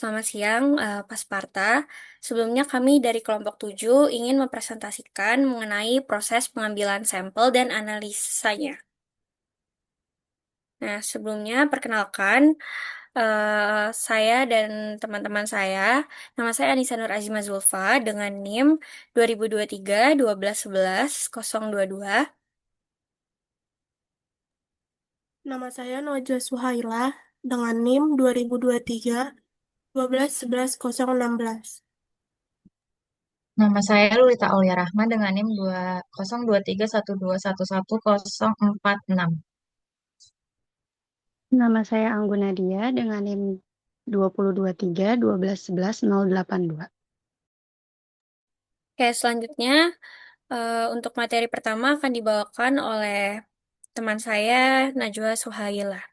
Selamat siang, Pak Sparta. Sebelumnya kami dari kelompok 7 ingin mempresentasikan mengenai proses pengambilan sampel dan analisanya. Nah, sebelumnya perkenalkan, saya dan teman-teman saya. Nama saya Anissa Nur Azima Zulfa dengan NIM 2023 12 11 022. Nama saya Najwa Suhaila dengan NIM 2023 12 11 016. Nama saya Lulita Aulia Rahma dengan NIM 202312111046. Nama saya Anggun Nadia dengan NIM 2023 12 11 082. Oke, selanjutnya untuk materi pertama akan dibawakan oleh teman saya, Najwa Suhaila.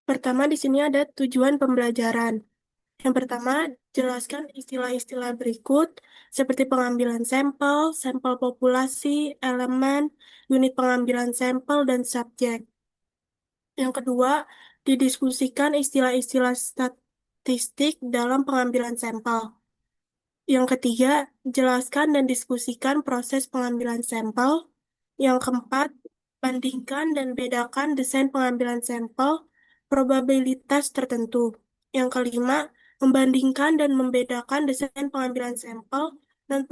Pertama di sini ada tujuan pembelajaran. Yang pertama, jelaskan istilah-istilah berikut seperti pengambilan sampel, sampel populasi, elemen, unit pengambilan sampel, dan subjek. Yang kedua, didiskusikan istilah-istilah statistik dalam pengambilan sampel. Yang ketiga, jelaskan dan diskusikan proses pengambilan sampel. Yang keempat, bandingkan dan bedakan desain pengambilan sampel, probabilitas tertentu. Yang kelima, membandingkan dan membedakan desain pengambilan sampel dan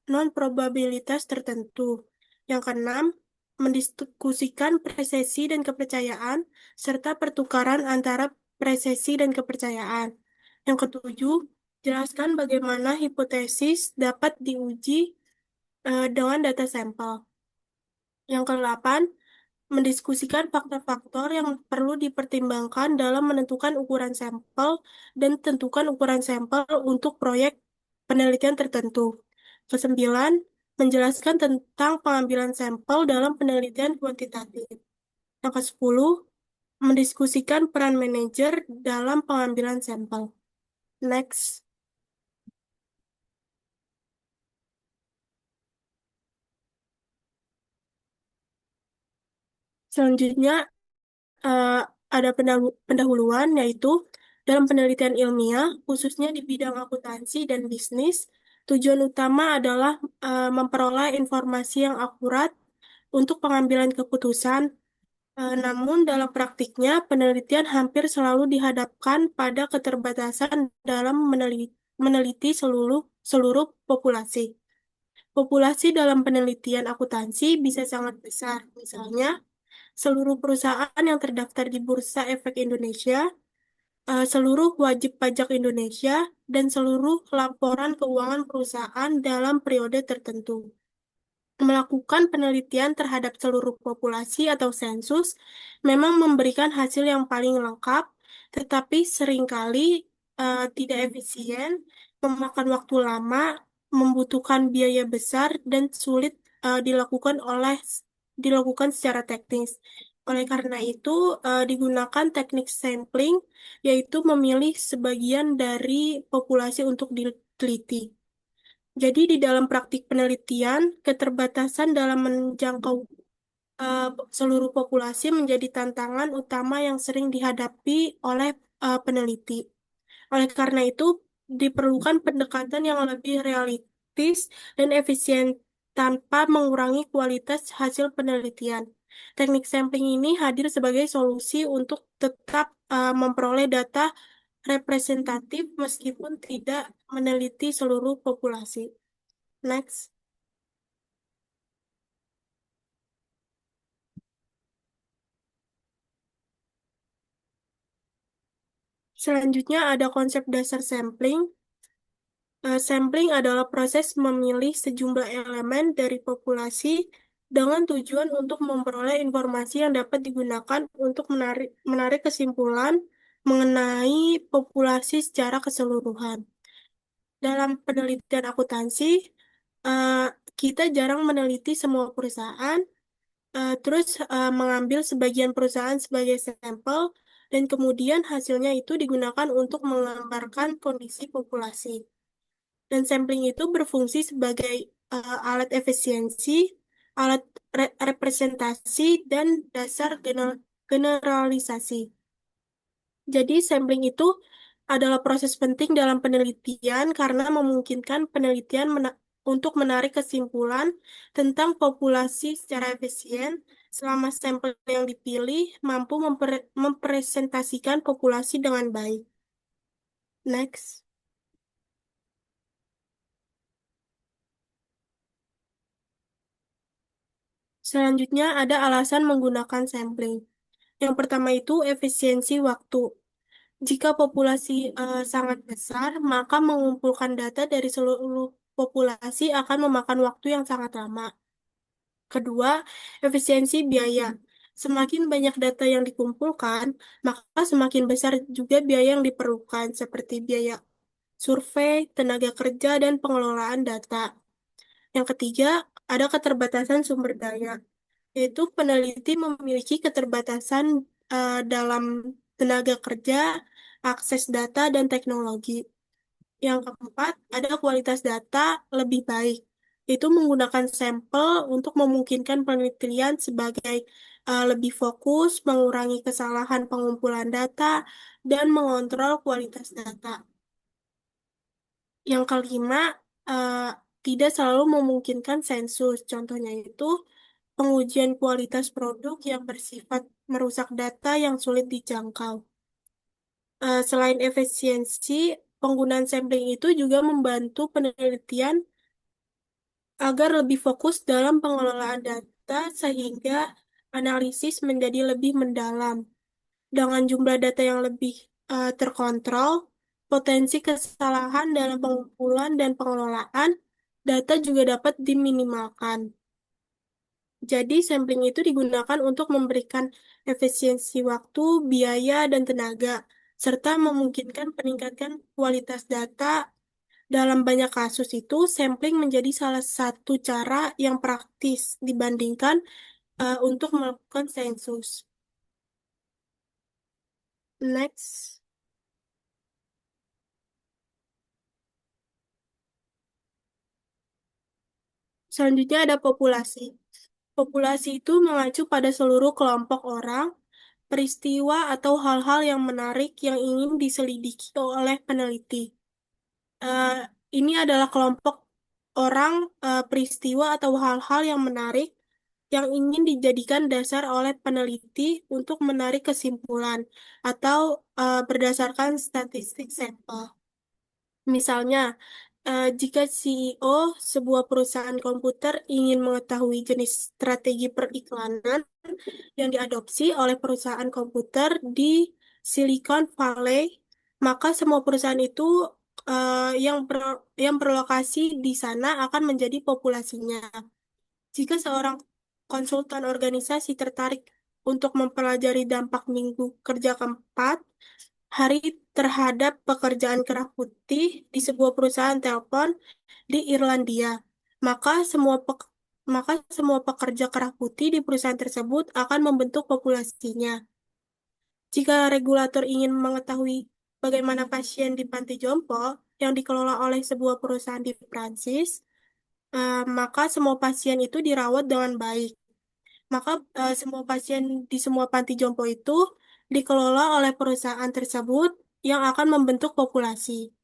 non-probabilitas tertentu. Yang keenam, mendiskusikan presesi dan kepercayaan, serta pertukaran antara presesi dan kepercayaan. Yang ketujuh, jelaskan bagaimana hipotesis dapat diuji dengan data sampel. Yang kedelapan, mendiskusikan faktor-faktor yang perlu dipertimbangkan dalam menentukan ukuran sampel dan tentukan ukuran sampel untuk proyek penelitian tertentu. Kesembilan, menjelaskan tentang pengambilan sampel dalam penelitian kuantitatif. Yang kesepuluh, mendiskusikan peran manajer dalam pengambilan sampel. Next. Selanjutnya, eh, ada pendahuluan, yaitu dalam penelitian ilmiah, khususnya di bidang akuntansi dan bisnis, tujuan utama adalah memperoleh informasi yang akurat untuk pengambilan keputusan. Namun, dalam praktiknya, penelitian hampir selalu dihadapkan pada keterbatasan dalam meneliti seluruh populasi. Populasi dalam penelitian akuntansi bisa sangat besar, misalnya seluruh perusahaan yang terdaftar di Bursa Efek Indonesia, seluruh wajib pajak Indonesia, dan seluruh laporan keuangan perusahaan dalam periode tertentu. Melakukan penelitian terhadap seluruh populasi atau sensus memang memberikan hasil yang paling lengkap, tetapi seringkali tidak efisien, memakan waktu lama, membutuhkan biaya besar, dan sulit dilakukan secara teknis. Oleh karena itu, digunakan teknik sampling, yaitu memilih sebagian dari populasi untuk diteliti. Jadi, di dalam praktik penelitian, keterbatasan dalam menjangkau eh, seluruh populasi menjadi tantangan utama yang sering dihadapi oleh peneliti. Oleh karena itu, diperlukan pendekatan yang lebih realistis dan efisien tanpa mengurangi kualitas hasil penelitian. Teknik sampling ini hadir sebagai solusi untuk tetap memperoleh data representatif meskipun tidak meneliti seluruh populasi. Next. Selanjutnya ada konsep dasar sampling. Sampling adalah proses memilih sejumlah elemen dari populasi dengan tujuan untuk memperoleh informasi yang dapat digunakan untuk menarik kesimpulan mengenai populasi secara keseluruhan. Dalam penelitian akuntansi, eh, kita jarang meneliti semua perusahaan, terus mengambil sebagian perusahaan sebagai sampel, dan kemudian hasilnya itu digunakan untuk menggambarkan kondisi populasi. Dan sampling itu berfungsi sebagai alat efisiensi, alat representasi, dan dasar generalisasi. Jadi, sampling itu adalah proses penting dalam penelitian karena memungkinkan penelitian untuk menarik kesimpulan tentang populasi secara efisien selama sampel yang dipilih mampu mempresentasikan populasi dengan baik. Next. Selanjutnya ada alasan menggunakan sampling. Yang pertama itu efisiensi waktu. Jika populasi sangat besar, maka mengumpulkan data dari seluruh populasi akan memakan waktu yang sangat lama. Kedua, efisiensi biaya. Semakin banyak data yang dikumpulkan, maka semakin besar juga biaya yang diperlukan, seperti biaya survei, tenaga kerja, dan pengelolaan data. Yang ketiga, ada keterbatasan sumber daya, yaitu peneliti memiliki keterbatasan dalam tenaga kerja, akses data, dan teknologi. Yang keempat, ada kualitas data lebih baik, yaitu menggunakan sampel untuk memungkinkan penelitian sebagai lebih fokus, mengurangi kesalahan pengumpulan data, dan mengontrol kualitas data. Yang kelima, eh, tidak selalu memungkinkan sensus. Contohnya itu pengujian kualitas produk yang bersifat merusak data yang sulit dijangkau. Selain efisiensi, penggunaan sampling itu juga membantu penelitian agar lebih fokus dalam pengelolaan data sehingga analisis menjadi lebih mendalam. Dengan jumlah data yang lebih terkontrol, potensi kesalahan dalam pengumpulan dan pengelolaan data juga dapat diminimalkan. Jadi, sampling itu digunakan untuk memberikan efisiensi waktu, biaya, dan tenaga, serta memungkinkan peningkatan kualitas data. Dalam banyak kasus itu, sampling menjadi salah satu cara yang praktis dibandingkan untuk melakukan sensus. Next. Selanjutnya ada populasi. Populasi itu mengacu pada seluruh kelompok orang, peristiwa, atau hal-hal yang menarik yang ingin diselidiki oleh peneliti. Eh, ini adalah kelompok orang, peristiwa, atau hal-hal yang menarik yang ingin dijadikan dasar oleh peneliti untuk menarik kesimpulan atau berdasarkan statistik sampel. Misalnya, jika CEO sebuah perusahaan komputer ingin mengetahui jenis strategi periklanan yang diadopsi oleh perusahaan komputer di Silicon Valley, maka semua perusahaan itu yang berlokasi di sana akan menjadi populasinya. Jika seorang konsultan organisasi tertarik untuk mempelajari dampak minggu kerja keempat, hari terhadap pekerjaan kerah putih di sebuah perusahaan telepon di Irlandia, maka semua pekerja kerah putih di perusahaan tersebut akan membentuk populasinya. Jika regulator ingin mengetahui bagaimana pasien di panti jompo yang dikelola oleh sebuah perusahaan di Prancis, maka semua pasien itu dirawat dengan baik. Maka semua pasien di semua panti jompo itu dikelola oleh perusahaan tersebut yang akan membentuk populasi.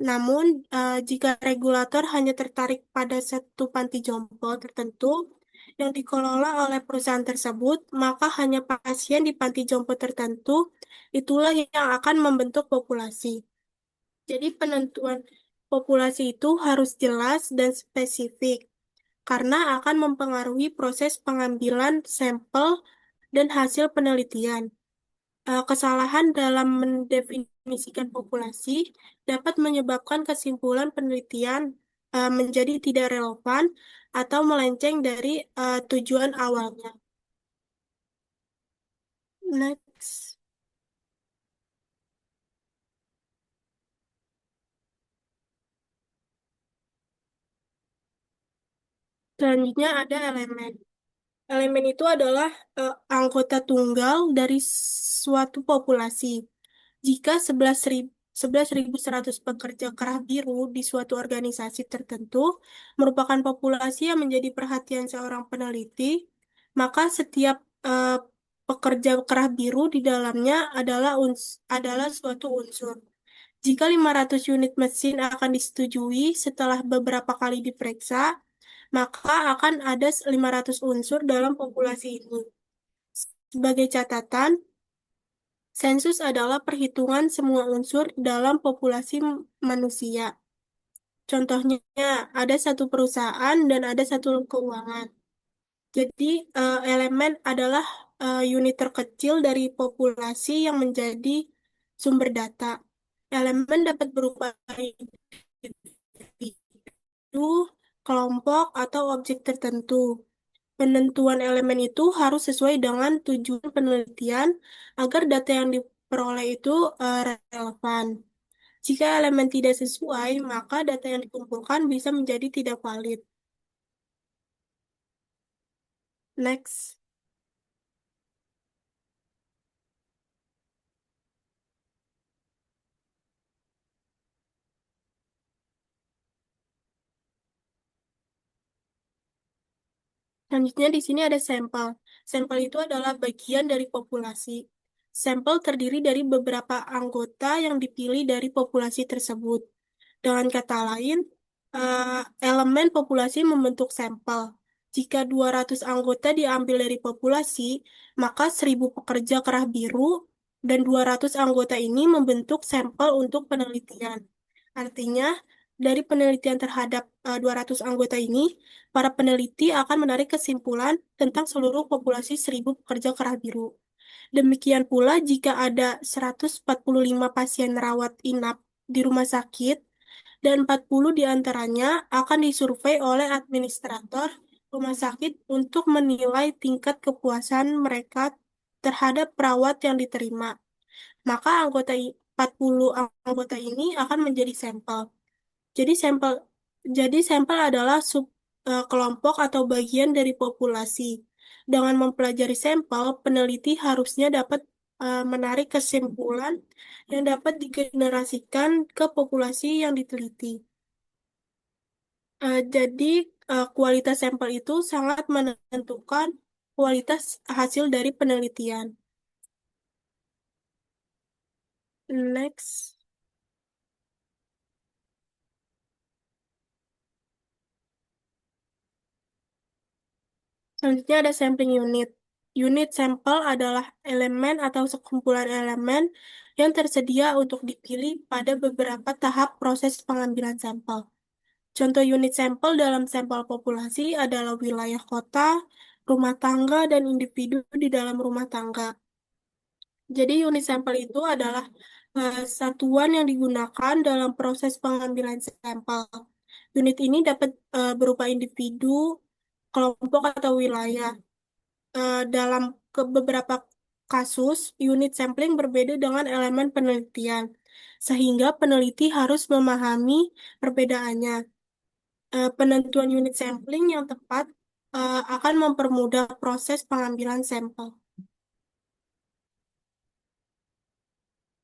Namun, jika regulator hanya tertarik pada satu panti jompo tertentu yang dikelola oleh perusahaan tersebut, maka hanya pasien di panti jompo tertentu itulah yang akan membentuk populasi. Jadi, penentuan populasi itu harus jelas dan spesifik karena akan mempengaruhi proses pengambilan sampel dan hasil penelitian. Kesalahan dalam mendefinisikan populasi dapat menyebabkan kesimpulan penelitian menjadi tidak relevan atau melenceng dari tujuan awalnya. Next. Selanjutnya ada elemen. Elemen itu adalah anggota tunggal dari suatu populasi. Jika 11.100 pekerja kerah biru di suatu organisasi tertentu merupakan populasi yang menjadi perhatian seorang peneliti, maka setiap pekerja kerah biru di dalamnya adalah suatu unsur. Jika 500 unit mesin akan disetujui setelah beberapa kali diperiksa, maka akan ada 500 unsur dalam populasi ini. Sebagai catatan, sensus adalah perhitungan semua unsur dalam populasi manusia. Contohnya, ada satu perusahaan dan ada satu keuangan. Jadi, elemen adalah unit terkecil dari populasi yang menjadi sumber data. Elemen dapat berupa individu, kelompok, atau objek tertentu. Penentuan elemen itu harus sesuai dengan tujuan penelitian agar data yang diperoleh itu relevan. Jika elemen tidak sesuai, maka data yang dikumpulkan bisa menjadi tidak valid. Next. Selanjutnya di sini ada sampel. Sampel itu adalah bagian dari populasi. Sampel terdiri dari beberapa anggota yang dipilih dari populasi tersebut. Dengan kata lain, elemen populasi membentuk sampel. Jika 200 anggota diambil dari populasi, maka 1000 pekerja kerah biru dan 200 anggota ini membentuk sampel untuk penelitian. Artinya, dari penelitian terhadap 200 anggota ini, para peneliti akan menarik kesimpulan tentang seluruh populasi 1000 pekerja kerah biru. Demikian pula jika ada 145 pasien rawat inap di rumah sakit, dan 40 diantaranya akan disurvei oleh administrator rumah sakit untuk menilai tingkat kepuasan mereka terhadap perawat yang diterima. Maka 40 anggota ini akan menjadi sampel. Jadi sampel jadi sampel adalah kelompok atau bagian dari populasi. Dengan mempelajari sampel, peneliti harusnya dapat menarik kesimpulan yang dapat digenerasikan ke populasi yang diteliti. Jadi kualitas sampel itu sangat menentukan kualitas hasil dari penelitian. Next. Selanjutnya ada sampling unit. Unit sampel adalah elemen atau sekumpulan elemen yang tersedia untuk dipilih pada beberapa tahap proses pengambilan sampel. Contoh unit sampel dalam sampel populasi adalah wilayah kota, rumah tangga, dan individu di dalam rumah tangga. Jadi unit sampel itu adalah satuan yang digunakan dalam proses pengambilan sampel. Unit ini dapat berupa individu, kelompok, atau wilayah. Dalam beberapa kasus, unit sampling berbeda dengan elemen penelitian, sehingga peneliti harus memahami perbedaannya. Penentuan unit sampling yang tepat akan mempermudah proses pengambilan sampel.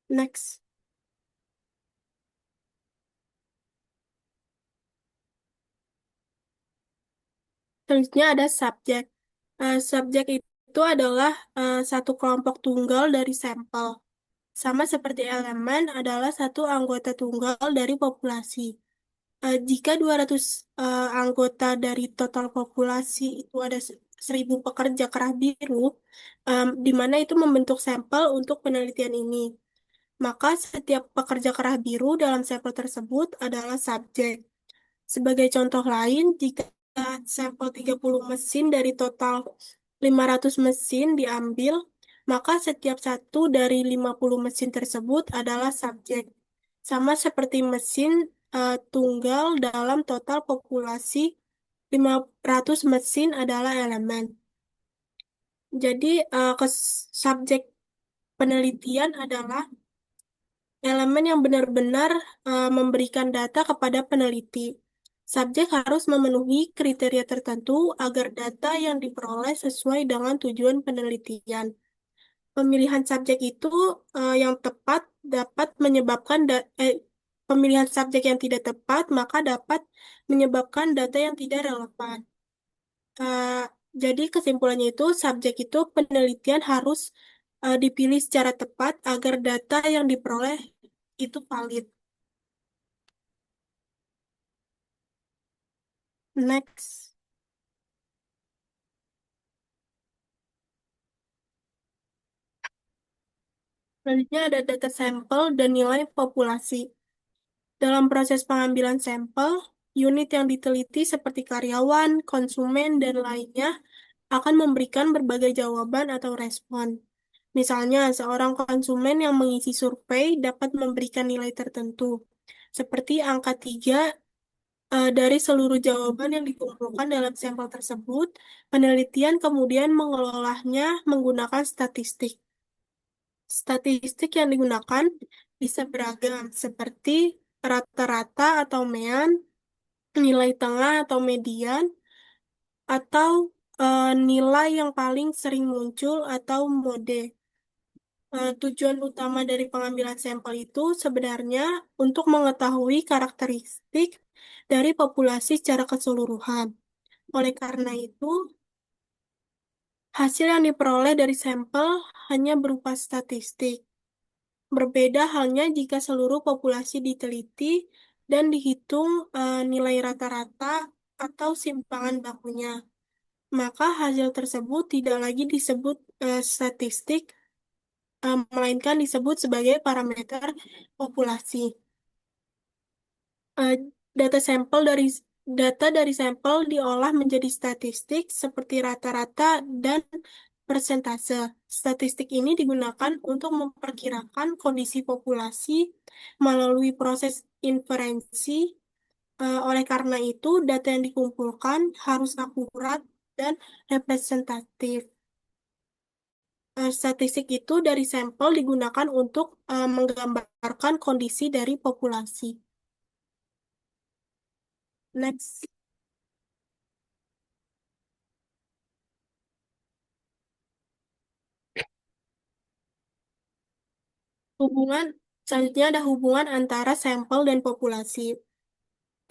Next. Selanjutnya ada subjek. Subjek itu adalah satu kelompok tunggal dari sampel. Sama seperti elemen adalah satu anggota tunggal dari populasi. Jika 200 anggota dari total populasi itu ada 1000 pekerja kerah biru, di mana itu membentuk sampel untuk penelitian ini. Maka setiap pekerja kerah biru dalam sampel tersebut adalah subjek. Sebagai contoh lain, jika sampel 30 mesin dari total 500 mesin diambil, maka setiap satu dari 50 mesin tersebut adalah subjek. Sama seperti mesin tunggal dalam total populasi 500 mesin adalah elemen. Jadi, subjek penelitian adalah elemen yang benar-benar memberikan data kepada peneliti. Subjek harus memenuhi kriteria tertentu agar data yang diperoleh sesuai dengan tujuan penelitian. Pemilihan subjek itu yang tepat dapat menyebabkan pemilihan subjek yang tidak tepat maka dapat menyebabkan data yang tidak relevan. Jadi kesimpulannya itu subjek itu penelitian harus dipilih secara tepat agar data yang diperoleh itu valid. Next. Selanjutnya ada data sampel dan nilai populasi. Dalam proses pengambilan sampel, unit yang diteliti seperti karyawan, konsumen, dan lainnya akan memberikan berbagai jawaban atau respon. Misalnya, seorang konsumen yang mengisi survei dapat memberikan nilai tertentu, seperti angka 3 dari seluruh jawaban yang dikumpulkan dalam sampel tersebut. Penelitian kemudian mengelolanya menggunakan statistik. Statistik yang digunakan bisa beragam, seperti rata-rata atau mean, nilai tengah atau median, atau nilai yang paling sering muncul atau mode. Tujuan utama dari pengambilan sampel itu sebenarnya untuk mengetahui karakteristik dari populasi secara keseluruhan. Oleh karena itu, hasil yang diperoleh dari sampel hanya berupa statistik. Berbeda halnya jika seluruh populasi diteliti dan dihitung nilai rata-rata atau simpangan bakunya. Maka hasil tersebut tidak lagi disebut statistik, melainkan disebut sebagai parameter populasi. Eh, data sampel dari data dari sampel diolah menjadi statistik seperti rata-rata dan persentase. Statistik ini digunakan untuk memperkirakan kondisi populasi melalui proses inferensi. Oleh karena itu, data yang dikumpulkan harus akurat dan representatif. Statistik itu dari sampel digunakan untuk menggambarkan kondisi dari populasi. Next. Hubungan Selanjutnya ada hubungan antara sampel dan populasi.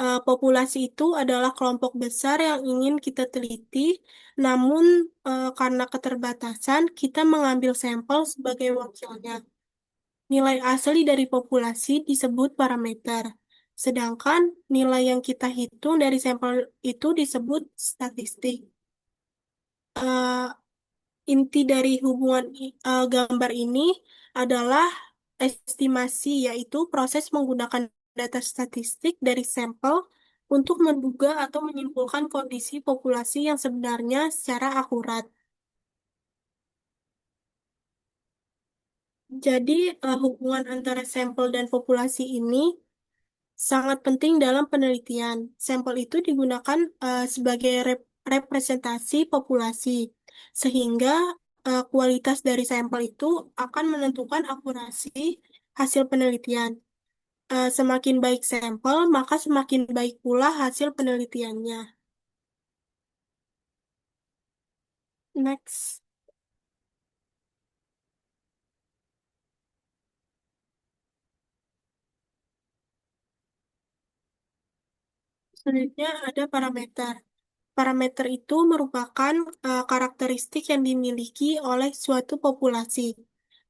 Populasi itu adalah kelompok besar yang ingin kita teliti, namun karena keterbatasan, kita mengambil sampel sebagai wakilnya. Nilai asli dari populasi disebut parameter, sedangkan nilai yang kita hitung dari sampel itu disebut statistik. Eh, Inti dari hubungan gambar ini adalah estimasi, yaitu proses menggunakan data statistik dari sampel untuk menduga atau menyimpulkan kondisi populasi yang sebenarnya secara akurat. Jadi, hubungan antara sampel dan populasi ini sangat penting dalam penelitian. Sampel itu digunakan sebagai representasi populasi, sehingga kualitas dari sampel itu akan menentukan akurasi hasil penelitian. Semakin baik sampel, maka semakin baik pula hasil penelitiannya. Next. Selanjutnya ada parameter. Parameter itu merupakan karakteristik yang dimiliki oleh suatu populasi,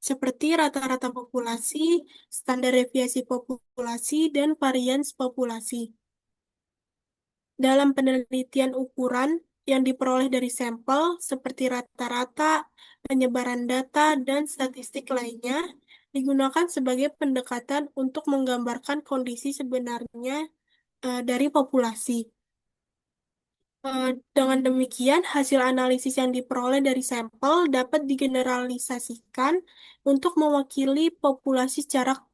seperti rata-rata populasi, standar deviasi populasi, dan varians populasi. Dalam penelitian ukuran yang diperoleh dari sampel, seperti rata-rata, penyebaran data, dan statistik lainnya, digunakan sebagai pendekatan untuk menggambarkan kondisi sebenarnya dari populasi. Dengan demikian, hasil analisis yang diperoleh dari sampel dapat digeneralisasikan untuk mewakili populasi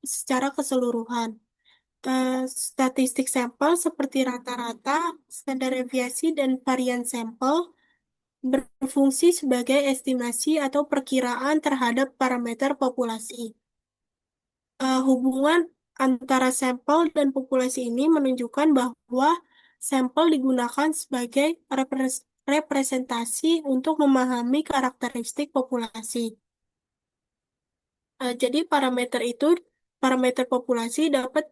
secara keseluruhan. Statistik sampel seperti rata-rata, standar deviasi, dan varian sampel berfungsi sebagai estimasi atau perkiraan terhadap parameter populasi. Hubungan antara sampel dan populasi ini menunjukkan bahwa sampel digunakan sebagai representasi untuk memahami karakteristik populasi. Jadi parameter populasi dapat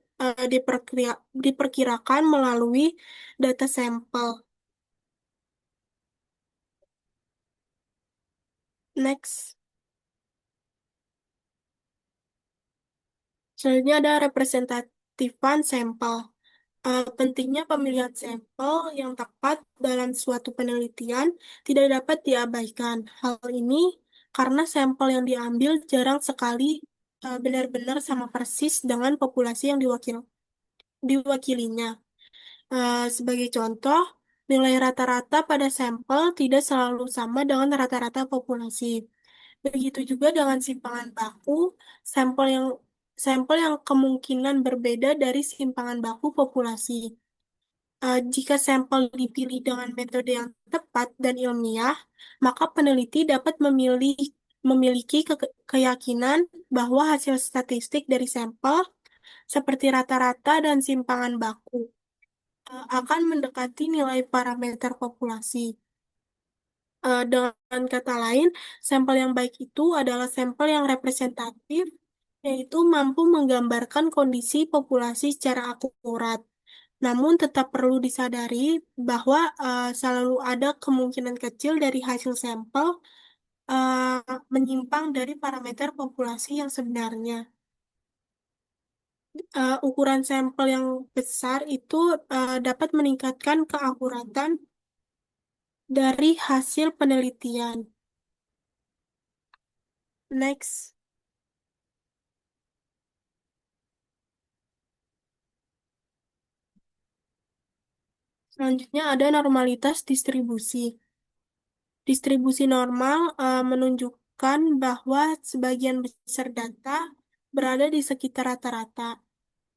diperkirakan melalui data sampel. Next. Selanjutnya ada representatifan sampel. Pentingnya pemilihan sampel yang tepat dalam suatu penelitian tidak dapat diabaikan. Hal ini karena sampel yang diambil jarang sekali benar-benar sama persis dengan populasi yang diwakilinya. Sebagai contoh, nilai rata-rata pada sampel tidak selalu sama dengan rata-rata populasi. Begitu juga dengan simpangan baku, sampel yang sampel yang kemungkinan berbeda dari simpangan baku populasi. Jika sampel dipilih dengan metode yang tepat dan ilmiah, maka peneliti dapat memiliki keyakinan bahwa hasil statistik dari sampel, seperti rata-rata dan simpangan baku, akan mendekati nilai parameter populasi. Dengan kata lain, sampel yang baik itu adalah sampel yang representatif, yaitu mampu menggambarkan kondisi populasi secara akurat. Namun tetap perlu disadari bahwa selalu ada kemungkinan kecil dari hasil sampel menyimpang dari parameter populasi yang sebenarnya. Ukuran sampel yang besar itu dapat meningkatkan keakuratan dari hasil penelitian. Next. Selanjutnya ada normalitas distribusi. Distribusi normal menunjukkan bahwa sebagian besar data berada di sekitar rata-rata.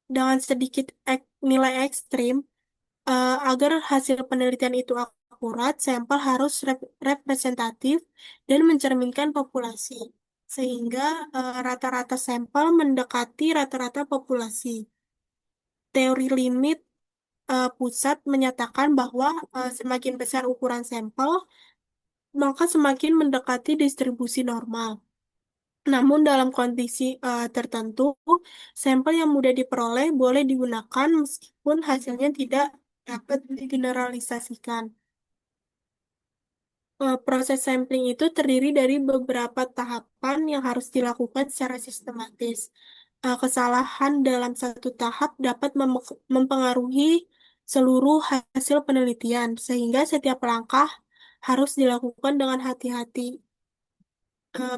Dengan sedikit nilai ekstrim, agar hasil penelitian itu akurat, sampel harus representatif dan mencerminkan populasi, sehingga rata-rata sampel mendekati rata-rata populasi. Teori limit pusat menyatakan bahwa semakin besar ukuran sampel, maka semakin mendekati distribusi normal. Namun dalam kondisi tertentu, sampel yang mudah diperoleh boleh digunakan meskipun hasilnya tidak dapat digeneralisasikan. Proses sampling itu terdiri dari beberapa tahapan yang harus dilakukan secara sistematis. Kesalahan dalam satu tahap dapat mempengaruhi seluruh hasil penelitian, sehingga setiap langkah harus dilakukan dengan hati-hati.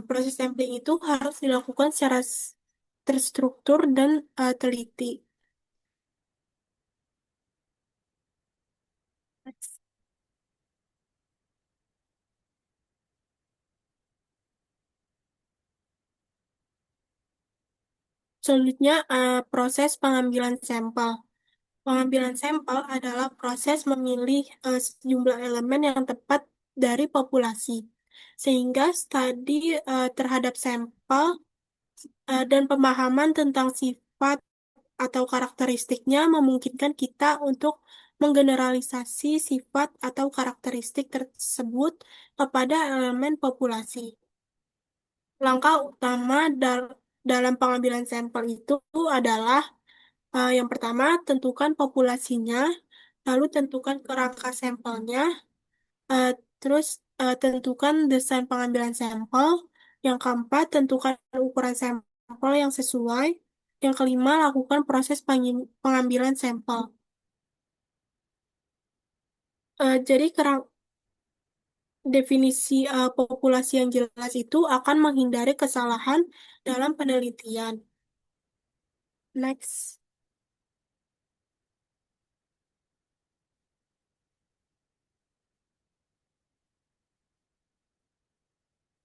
Proses sampling itu harus dilakukan secara terstruktur dan teliti. Selanjutnya, proses pengambilan sampel. Pengambilan sampel adalah proses memilih sejumlah elemen yang tepat dari populasi, sehingga studi terhadap sampel dan pemahaman tentang sifat atau karakteristiknya memungkinkan kita untuk menggeneralisasi sifat atau karakteristik tersebut kepada elemen populasi. Langkah utama dalam pengambilan sampel itu adalah yang pertama, tentukan populasinya, lalu tentukan kerangka sampelnya, eh, terus tentukan desain pengambilan sampel, yang keempat, tentukan ukuran sampel yang sesuai, yang kelima, lakukan proses pengambilan sampel. Jadi definisi populasi yang jelas itu akan menghindari kesalahan dalam penelitian. Next.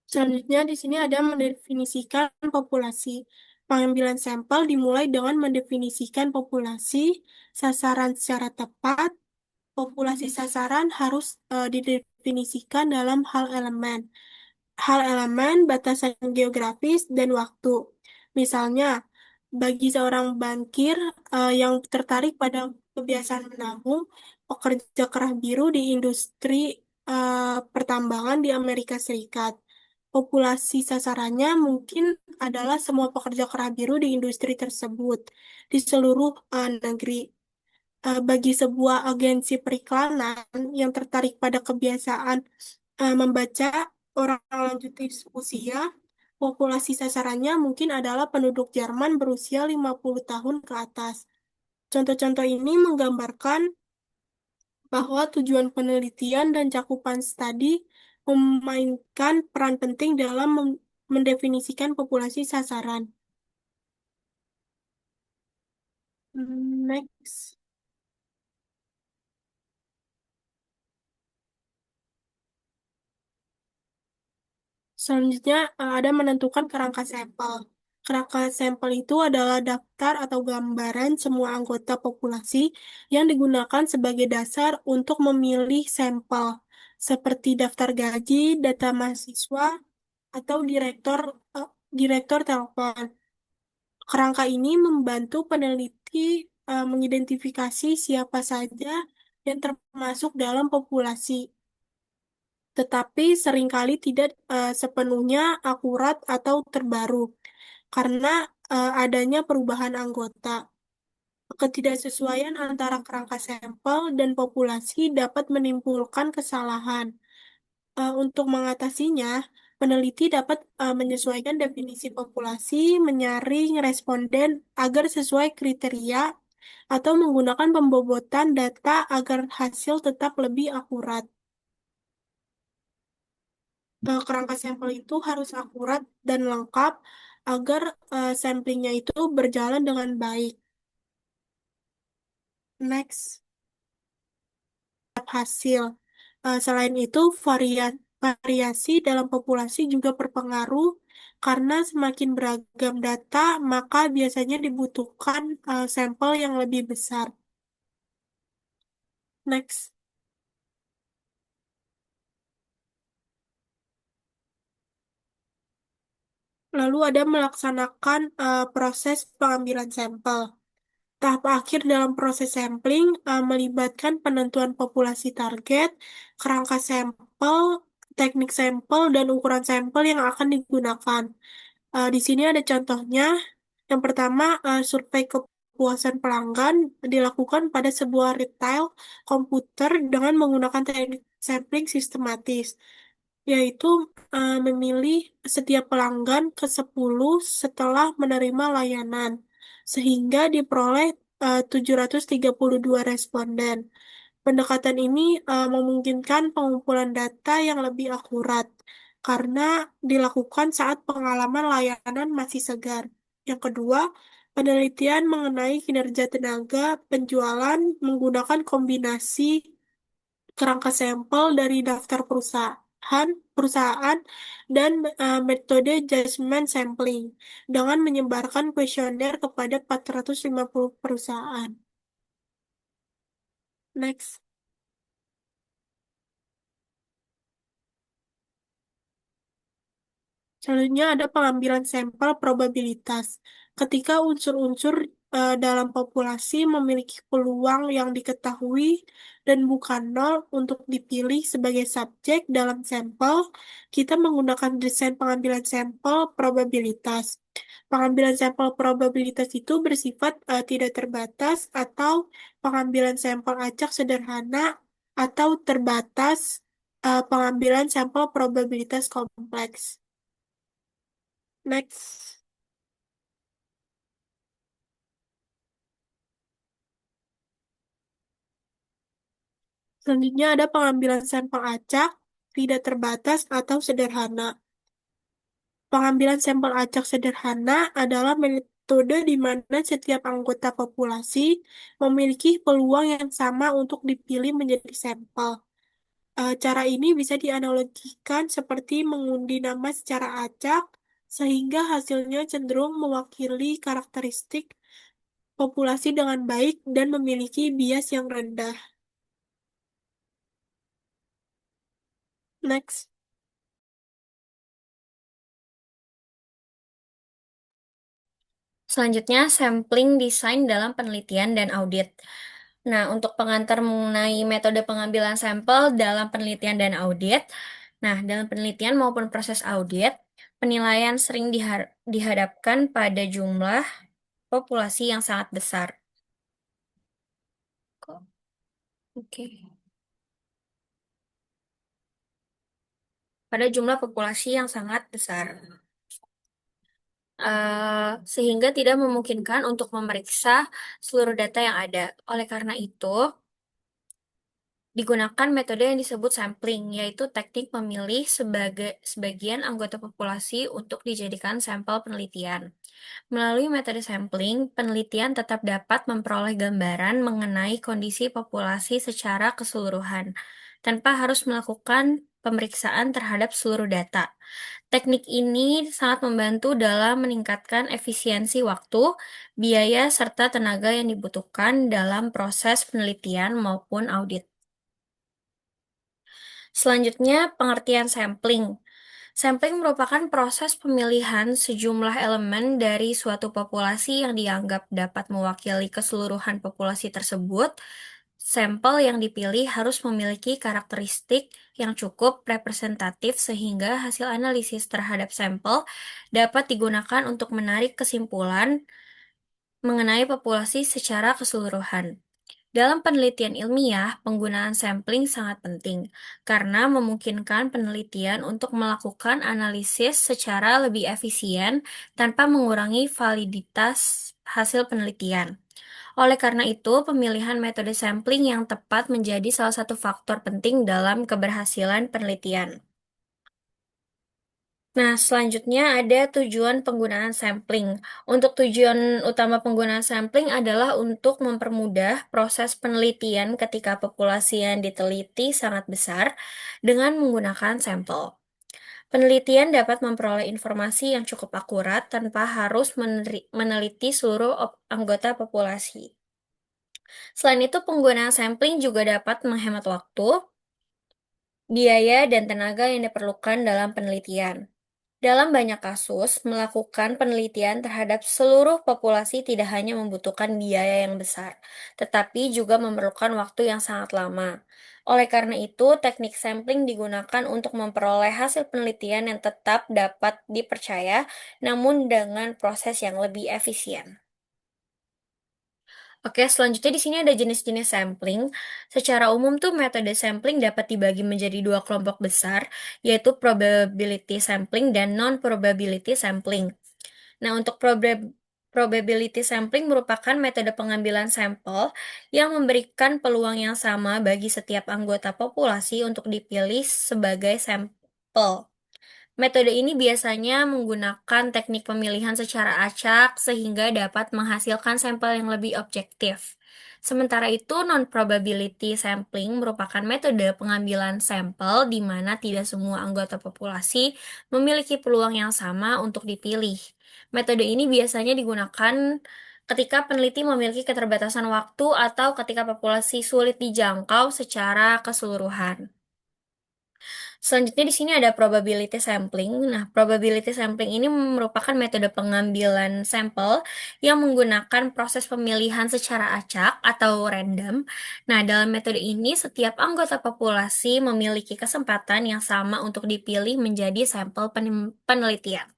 Selanjutnya di sini ada mendefinisikan populasi. Pengambilan sampel dimulai dengan mendefinisikan populasi sasaran secara tepat. Populasi sasaran harus didefinisikan dalam hal elemen, batasan geografis, dan waktu. Misalnya, bagi seorang bankir yang tertarik pada kebiasaan menabung, pekerja kerah biru di industri pertambangan di Amerika Serikat. Populasi sasarannya mungkin adalah semua pekerja kerah biru di industri tersebut di seluruh negeri. Bagi sebuah agensi periklanan yang tertarik pada kebiasaan membaca orang lanjut usia, populasi sasarannya mungkin adalah penduduk Jerman berusia 50 tahun ke atas. Contoh-contoh ini menggambarkan bahwa tujuan penelitian dan cakupan studi memainkan peran penting dalam mendefinisikan populasi sasaran. Next. Selanjutnya, ada menentukan kerangka sampel. Kerangka sampel itu adalah daftar atau gambaran semua anggota populasi yang digunakan sebagai dasar untuk memilih sampel, seperti daftar gaji, data mahasiswa, atau direktor telepon. Kerangka ini membantu peneliti mengidentifikasi siapa saja yang termasuk dalam populasi, tetapi seringkali tidak sepenuhnya akurat atau terbaru karena adanya perubahan anggota. Ketidaksesuaian antara kerangka sampel dan populasi dapat menimbulkan kesalahan. Untuk mengatasinya, peneliti dapat menyesuaikan definisi populasi, menyaring responden agar sesuai kriteria, atau menggunakan pembobotan data agar hasil tetap lebih akurat. Kerangka sampel itu harus akurat dan lengkap agar samplingnya itu berjalan dengan baik. Next, hasil. Selain itu, variasi dalam populasi juga berpengaruh karena semakin beragam data, maka biasanya dibutuhkan sampel yang lebih besar. Next. Lalu ada melaksanakan proses pengambilan sampel. Tahap akhir dalam proses sampling melibatkan penentuan populasi target, kerangka sampel, teknik sampel, dan ukuran sampel yang akan digunakan. Di sini ada contohnya. Yang pertama, survei kepuasan pelanggan dilakukan pada sebuah retail komputer dengan menggunakan teknik sampling sistematis, yaitu memilih setiap pelanggan ke-10 setelah menerima layanan, sehingga diperoleh 732 responden. Pendekatan ini memungkinkan pengumpulan data yang lebih akurat karena dilakukan saat pengalaman layanan masih segar. Yang kedua, penelitian mengenai kinerja tenaga penjualan menggunakan kombinasi kerangka sampel dari daftar perusahaan dan metode judgment sampling dengan menyebarkan kuesioner kepada 450 perusahaan. Next. Selanjutnya ada pengambilan sampel probabilitas. Ketika unsur-unsur dalam populasi memiliki peluang yang diketahui dan bukan nol untuk dipilih sebagai subjek dalam sampel, kita menggunakan desain pengambilan sampel probabilitas. Pengambilan sampel probabilitas itu bersifat tidak terbatas atau pengambilan sampel acak sederhana atau terbatas pengambilan sampel probabilitas kompleks. Next. Selanjutnya ada pengambilan sampel acak, tidak terbatas atau sederhana. Pengambilan sampel acak sederhana adalah metode di mana setiap anggota populasi memiliki peluang yang sama untuk dipilih menjadi sampel. Cara ini bisa dianalogikan seperti mengundi nama secara acak, sehingga hasilnya cenderung mewakili karakteristik populasi dengan baik dan memiliki bias yang rendah. Next. Selanjutnya, sampling desain dalam penelitian dan audit. Nah, untuk pengantar mengenai metode pengambilan sampel dalam penelitian dan audit, nah, dalam penelitian maupun proses audit, penilaian sering dihadapkan pada jumlah populasi yang sangat besar. Kok? Oke. pada jumlah populasi yang sangat besar. Sehingga tidak memungkinkan untuk memeriksa seluruh data yang ada. Oleh karena itu, digunakan metode yang disebut sampling, yaitu teknik memilih sebagian anggota populasi untuk dijadikan sampel penelitian. Melalui metode sampling, penelitian tetap dapat memperoleh gambaran mengenai kondisi populasi secara keseluruhan, tanpa harus melakukan pemeriksaan terhadap seluruh data. Teknik ini sangat membantu dalam meningkatkan efisiensi waktu, biaya, serta tenaga yang dibutuhkan dalam proses penelitian maupun audit. Selanjutnya, pengertian sampling. Sampling merupakan proses pemilihan sejumlah elemen dari suatu populasi yang dianggap dapat mewakili keseluruhan populasi tersebut. Sampel yang dipilih harus memiliki karakteristik yang cukup representatif sehingga hasil analisis terhadap sampel dapat digunakan untuk menarik kesimpulan mengenai populasi secara keseluruhan. Dalam penelitian ilmiah, penggunaan sampling sangat penting karena memungkinkan penelitian untuk melakukan analisis secara lebih efisien tanpa mengurangi validitas hasil penelitian. Oleh karena itu, pemilihan metode sampling yang tepat menjadi salah satu faktor penting dalam keberhasilan penelitian. Nah, selanjutnya ada tujuan penggunaan sampling. Untuk tujuan utama penggunaan sampling adalah untuk mempermudah proses penelitian ketika populasi yang diteliti sangat besar dengan menggunakan sampel. Penelitian dapat memperoleh informasi yang cukup akurat tanpa harus meneliti seluruh anggota populasi. Selain itu, penggunaan sampling juga dapat menghemat waktu, biaya, dan tenaga yang diperlukan dalam penelitian. Dalam banyak kasus, melakukan penelitian terhadap seluruh populasi tidak hanya membutuhkan biaya yang besar, tetapi juga memerlukan waktu yang sangat lama. Oleh karena itu, teknik sampling digunakan untuk memperoleh hasil penelitian yang tetap dapat dipercaya, namun dengan proses yang lebih efisien. Oke, selanjutnya di sini ada jenis-jenis sampling. Secara umum tuh metode sampling dapat dibagi menjadi dua kelompok besar, yaitu probability sampling dan non-probability sampling. Nah, untuk probability sampling merupakan metode pengambilan sampel yang memberikan peluang yang sama bagi setiap anggota populasi untuk dipilih sebagai sampel. Metode ini biasanya menggunakan teknik pemilihan secara acak sehingga dapat menghasilkan sampel yang lebih objektif. Sementara itu, non-probability sampling merupakan metode pengambilan sampel di mana tidak semua anggota populasi memiliki peluang yang sama untuk dipilih. Metode ini biasanya digunakan ketika peneliti memiliki keterbatasan waktu atau ketika populasi sulit dijangkau secara keseluruhan. Selanjutnya di sini ada probability sampling. Nah, probability sampling ini merupakan metode pengambilan sampel yang menggunakan proses pemilihan secara acak atau random. Nah, dalam metode ini setiap anggota populasi memiliki kesempatan yang sama untuk dipilih menjadi sampel penelitian.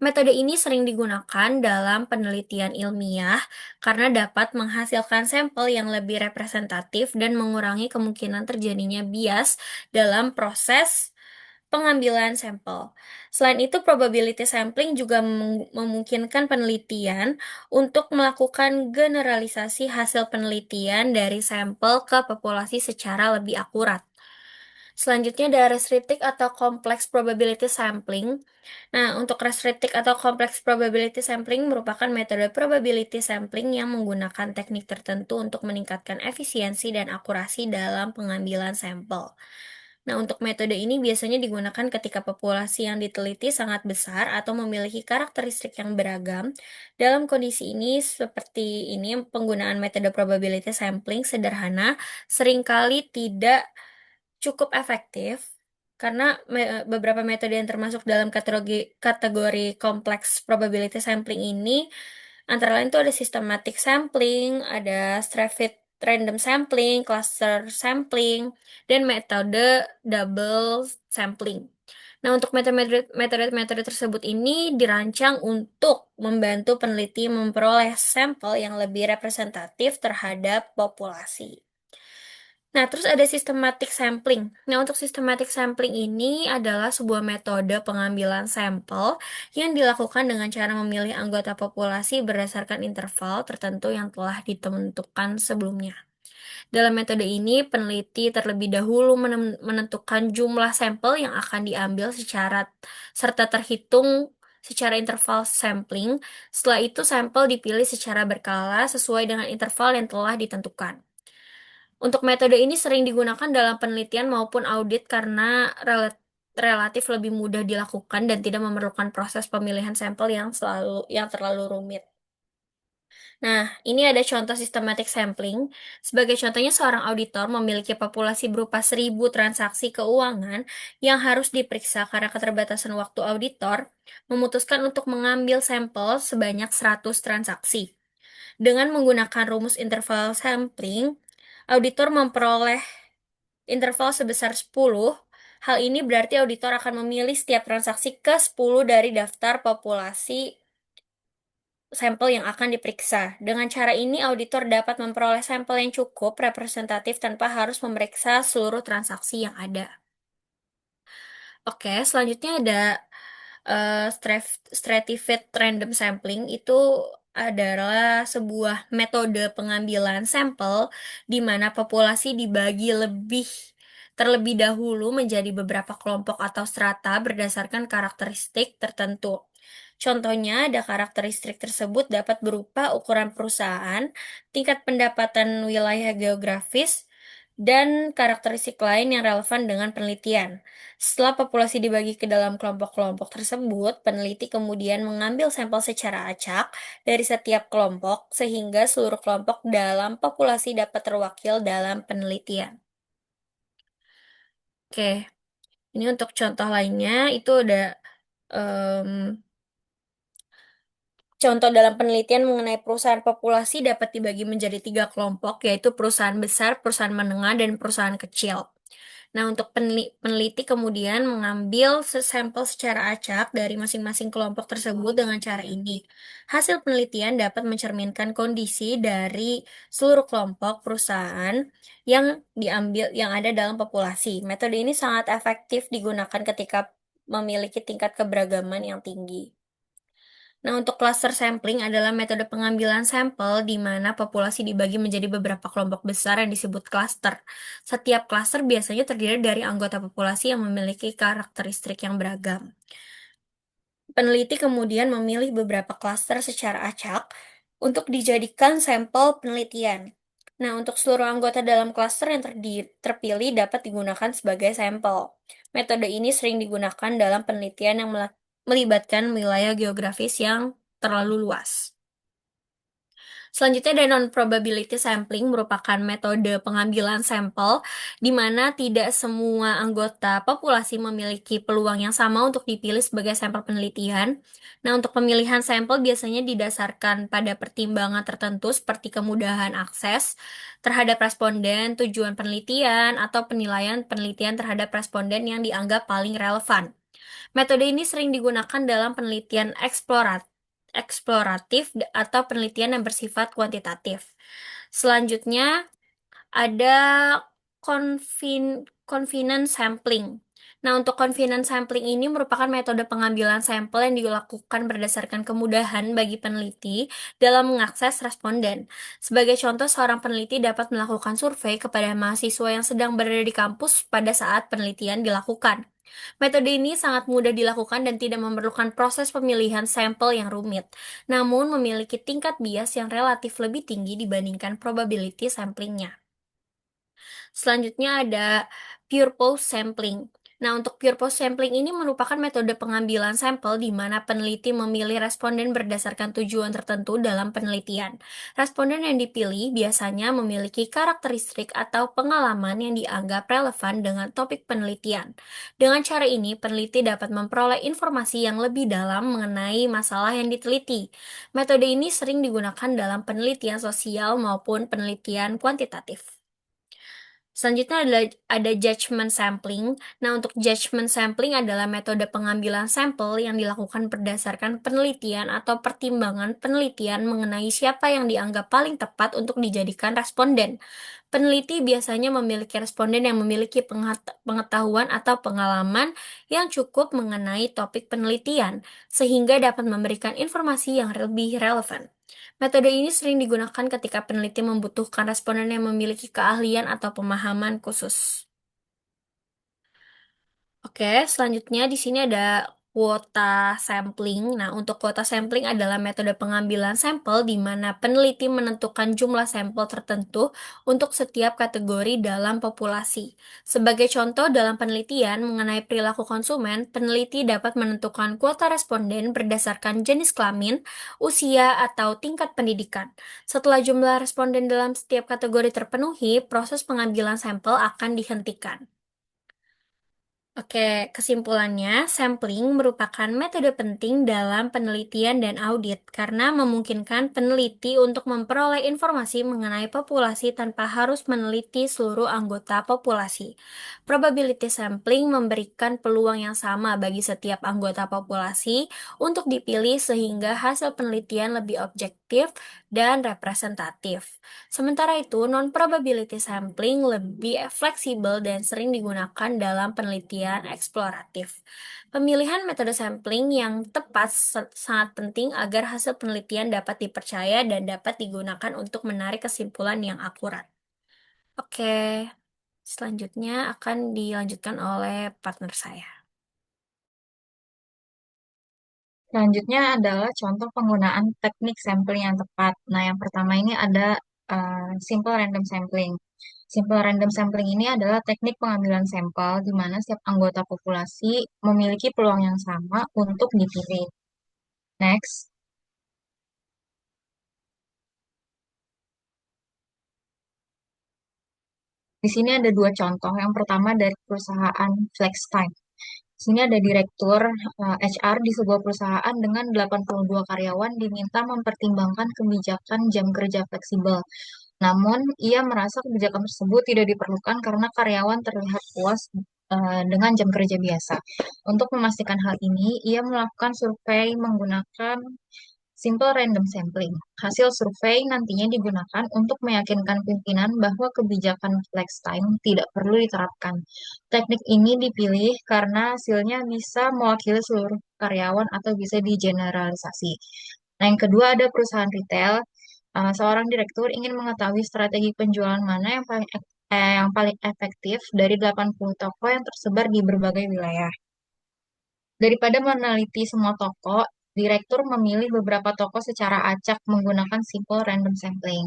Metode ini sering digunakan dalam penelitian ilmiah karena dapat menghasilkan sampel yang lebih representatif dan mengurangi kemungkinan terjadinya bias dalam proses pengambilan sampel. Selain itu, probability sampling juga memungkinkan penelitian untuk melakukan generalisasi hasil penelitian dari sampel ke populasi secara lebih akurat. Selanjutnya ada restricted atau complex probability sampling. Nah, untuk restricted atau complex probability sampling merupakan metode probability sampling yang menggunakan teknik tertentu untuk meningkatkan efisiensi dan akurasi dalam pengambilan sampel. Nah, untuk metode ini biasanya digunakan ketika populasi yang diteliti sangat besar atau memiliki karakteristik yang beragam. Dalam kondisi ini, seperti ini, penggunaan metode probability sampling sederhana seringkali tidak cukup efektif karena beberapa metode yang termasuk dalam kategori kompleks probability sampling ini antara lain itu ada systematic sampling, ada stratified random sampling, cluster sampling, dan metode double sampling. Nah, untuk metode-metode tersebut ini dirancang untuk membantu peneliti memperoleh sampel yang lebih representatif terhadap populasi. Nah, terus ada systematic sampling. Nah, untuk systematic sampling ini adalah sebuah metode pengambilan sampel yang dilakukan dengan cara memilih anggota populasi berdasarkan interval tertentu yang telah ditentukan sebelumnya. Dalam metode ini, peneliti terlebih dahulu menentukan jumlah sampel yang akan diambil serta terhitung secara interval sampling. Setelah itu, sampel dipilih secara berkala sesuai dengan interval yang telah ditentukan. Untuk metode ini sering digunakan dalam penelitian maupun audit karena relatif lebih mudah dilakukan dan tidak memerlukan proses pemilihan sampel yang terlalu rumit. Nah, ini ada contoh systematic sampling. Sebagai contohnya, seorang auditor memiliki populasi berupa 1.000 transaksi keuangan yang harus diperiksa karena keterbatasan waktu auditor, memutuskan untuk mengambil sampel sebanyak 100 transaksi. Dengan menggunakan rumus interval sampling, auditor memperoleh interval sebesar 10. Hal ini berarti auditor akan memilih setiap transaksi ke 10 dari daftar populasi sampel yang akan diperiksa. Dengan cara ini, auditor dapat memperoleh sampel yang cukup representatif tanpa harus memeriksa seluruh transaksi yang ada. Oke, selanjutnya ada stratified random sampling. Itu adalah sebuah metode pengambilan sampel di mana populasi dibagi terlebih dahulu menjadi beberapa kelompok atau strata berdasarkan karakteristik tertentu. Contohnya, ada karakteristik tersebut dapat berupa ukuran perusahaan, tingkat pendapatan wilayah geografis, dan karakteristik lain yang relevan dengan penelitian. Setelah populasi dibagi ke dalam kelompok-kelompok tersebut, peneliti kemudian mengambil sampel secara acak dari setiap kelompok sehingga seluruh kelompok dalam populasi dapat terwakil dalam penelitian. Oke, ini untuk contoh lainnya itu ada em, contoh dalam penelitian mengenai perusahaan populasi dapat dibagi menjadi 3 kelompok, yaitu perusahaan besar, perusahaan menengah, dan perusahaan kecil. Nah, untuk peneliti kemudian mengambil sampel secara acak dari masing-masing kelompok tersebut dengan cara ini. Hasil penelitian dapat mencerminkan kondisi dari seluruh kelompok perusahaan yang ada dalam populasi. Metode ini sangat efektif digunakan ketika memiliki tingkat keberagaman yang tinggi. Nah, untuk cluster sampling adalah metode pengambilan sampel di mana populasi dibagi menjadi beberapa kelompok besar yang disebut cluster. Setiap cluster biasanya terdiri dari anggota populasi yang memiliki karakteristik yang beragam. Peneliti kemudian memilih beberapa cluster secara acak untuk dijadikan sampel penelitian. Nah, untuk seluruh anggota dalam cluster yang terpilih dapat digunakan sebagai sampel. Metode ini sering digunakan dalam penelitian yang melibatkan wilayah geografis yang terlalu luas. Selanjutnya ada non-probability sampling merupakan metode pengambilan sampel di mana tidak semua anggota populasi memiliki peluang yang sama untuk dipilih sebagai sampel penelitian. Nah, untuk pemilihan sampel biasanya didasarkan pada pertimbangan tertentu seperti kemudahan akses terhadap responden, tujuan penelitian, atau penilaian penelitian terhadap responden yang dianggap paling relevan. Metode ini sering digunakan dalam penelitian eksploratif atau penelitian yang bersifat kuantitatif. Selanjutnya ada confidence sampling. Nah, untuk confidence sampling ini merupakan metode pengambilan sampel yang dilakukan berdasarkan kemudahan bagi peneliti dalam mengakses responden. Sebagai contoh, seorang peneliti dapat melakukan survei kepada mahasiswa yang sedang berada di kampus pada saat penelitian dilakukan. Metode ini sangat mudah dilakukan dan tidak memerlukan proses pemilihan sampel yang rumit, namun memiliki tingkat bias yang relatif lebih tinggi dibandingkan probability samplingnya. Selanjutnya ada purpose sampling. Nah, untuk purpose sampling ini merupakan metode pengambilan sampel di mana peneliti memilih responden berdasarkan tujuan tertentu dalam penelitian. Responden yang dipilih biasanya memiliki karakteristik atau pengalaman yang dianggap relevan dengan topik penelitian. Dengan cara ini, peneliti dapat memperoleh informasi yang lebih dalam mengenai masalah yang diteliti. Metode ini sering digunakan dalam penelitian sosial maupun penelitian kuantitatif. Selanjutnya ada judgment sampling. Nah, untuk judgment sampling adalah metode pengambilan sampel yang dilakukan berdasarkan penelitian atau pertimbangan penelitian mengenai siapa yang dianggap paling tepat untuk dijadikan responden. Peneliti biasanya memiliki responden yang memiliki pengetahuan atau pengalaman yang cukup mengenai topik penelitian, sehingga dapat memberikan informasi yang lebih relevan. Metode ini sering digunakan ketika peneliti membutuhkan responden yang memiliki keahlian atau pemahaman khusus. Oke, selanjutnya di sini ada kuota sampling. Nah, untuk kuota sampling adalah metode pengambilan sampel di mana peneliti menentukan jumlah sampel tertentu untuk setiap kategori dalam populasi. Sebagai contoh, dalam penelitian mengenai perilaku konsumen, peneliti dapat menentukan kuota responden berdasarkan jenis kelamin, usia, atau tingkat pendidikan. Setelah jumlah responden dalam setiap kategori terpenuhi, proses pengambilan sampel akan dihentikan. Oke, kesimpulannya, sampling merupakan metode penting dalam penelitian dan audit karena memungkinkan peneliti untuk memperoleh informasi mengenai populasi tanpa harus meneliti seluruh anggota populasi. Probability sampling memberikan peluang yang sama bagi setiap anggota populasi untuk dipilih sehingga hasil penelitian lebih objektif dan representatif. Sementara itu, non-probability sampling lebih fleksibel dan sering digunakan dalam penelitian eksploratif. Pemilihan metode sampling yang tepat sangat penting agar hasil penelitian dapat dipercaya dan dapat digunakan untuk menarik kesimpulan yang akurat. Oke, selanjutnya akan dilanjutkan oleh partner saya. Selanjutnya adalah contoh penggunaan teknik sampling yang tepat. Nah, yang pertama ini ada simple random sampling. Simple random sampling ini adalah teknik pengambilan sampel di mana setiap anggota populasi memiliki peluang yang sama untuk dipilih. Next, di sini ada dua contoh. Yang pertama dari perusahaan FlexTime. Di sini ada direktur HR di sebuah perusahaan dengan 82 karyawan diminta mempertimbangkan kebijakan jam kerja fleksibel. Namun, ia merasa kebijakan tersebut tidak diperlukan karena karyawan terlihat puas dengan jam kerja biasa. Untuk memastikan hal ini, ia melakukan survei menggunakan simple random sampling. Hasil survei nantinya digunakan untuk meyakinkan pimpinan bahwa kebijakan flex time tidak perlu diterapkan. Teknik ini dipilih karena hasilnya bisa mewakili seluruh karyawan atau bisa digeneralisasi. Nah, yang kedua ada perusahaan retail. Seorang direktur ingin mengetahui strategi penjualan mana yang paling efektif dari 80 toko yang tersebar di berbagai wilayah. Daripada meneliti semua toko, direktur memilih beberapa toko secara acak menggunakan simple random sampling.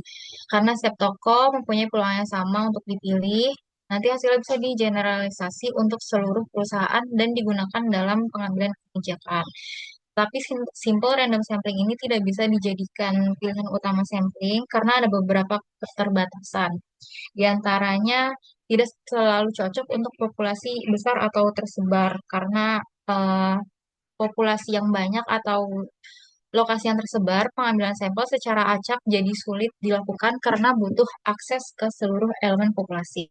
Karena setiap toko mempunyai peluang yang sama untuk dipilih, nanti hasilnya bisa digeneralisasi untuk seluruh perusahaan dan digunakan dalam pengambilan kebijakan. Tapi simple random sampling ini tidak bisa dijadikan pilihan utama sampling karena ada beberapa keterbatasan. Di antaranya tidak selalu cocok untuk populasi besar atau tersebar karena eh, populasi yang banyak atau lokasi yang tersebar, pengambilan sampel secara acak jadi sulit dilakukan karena butuh akses ke seluruh elemen populasi.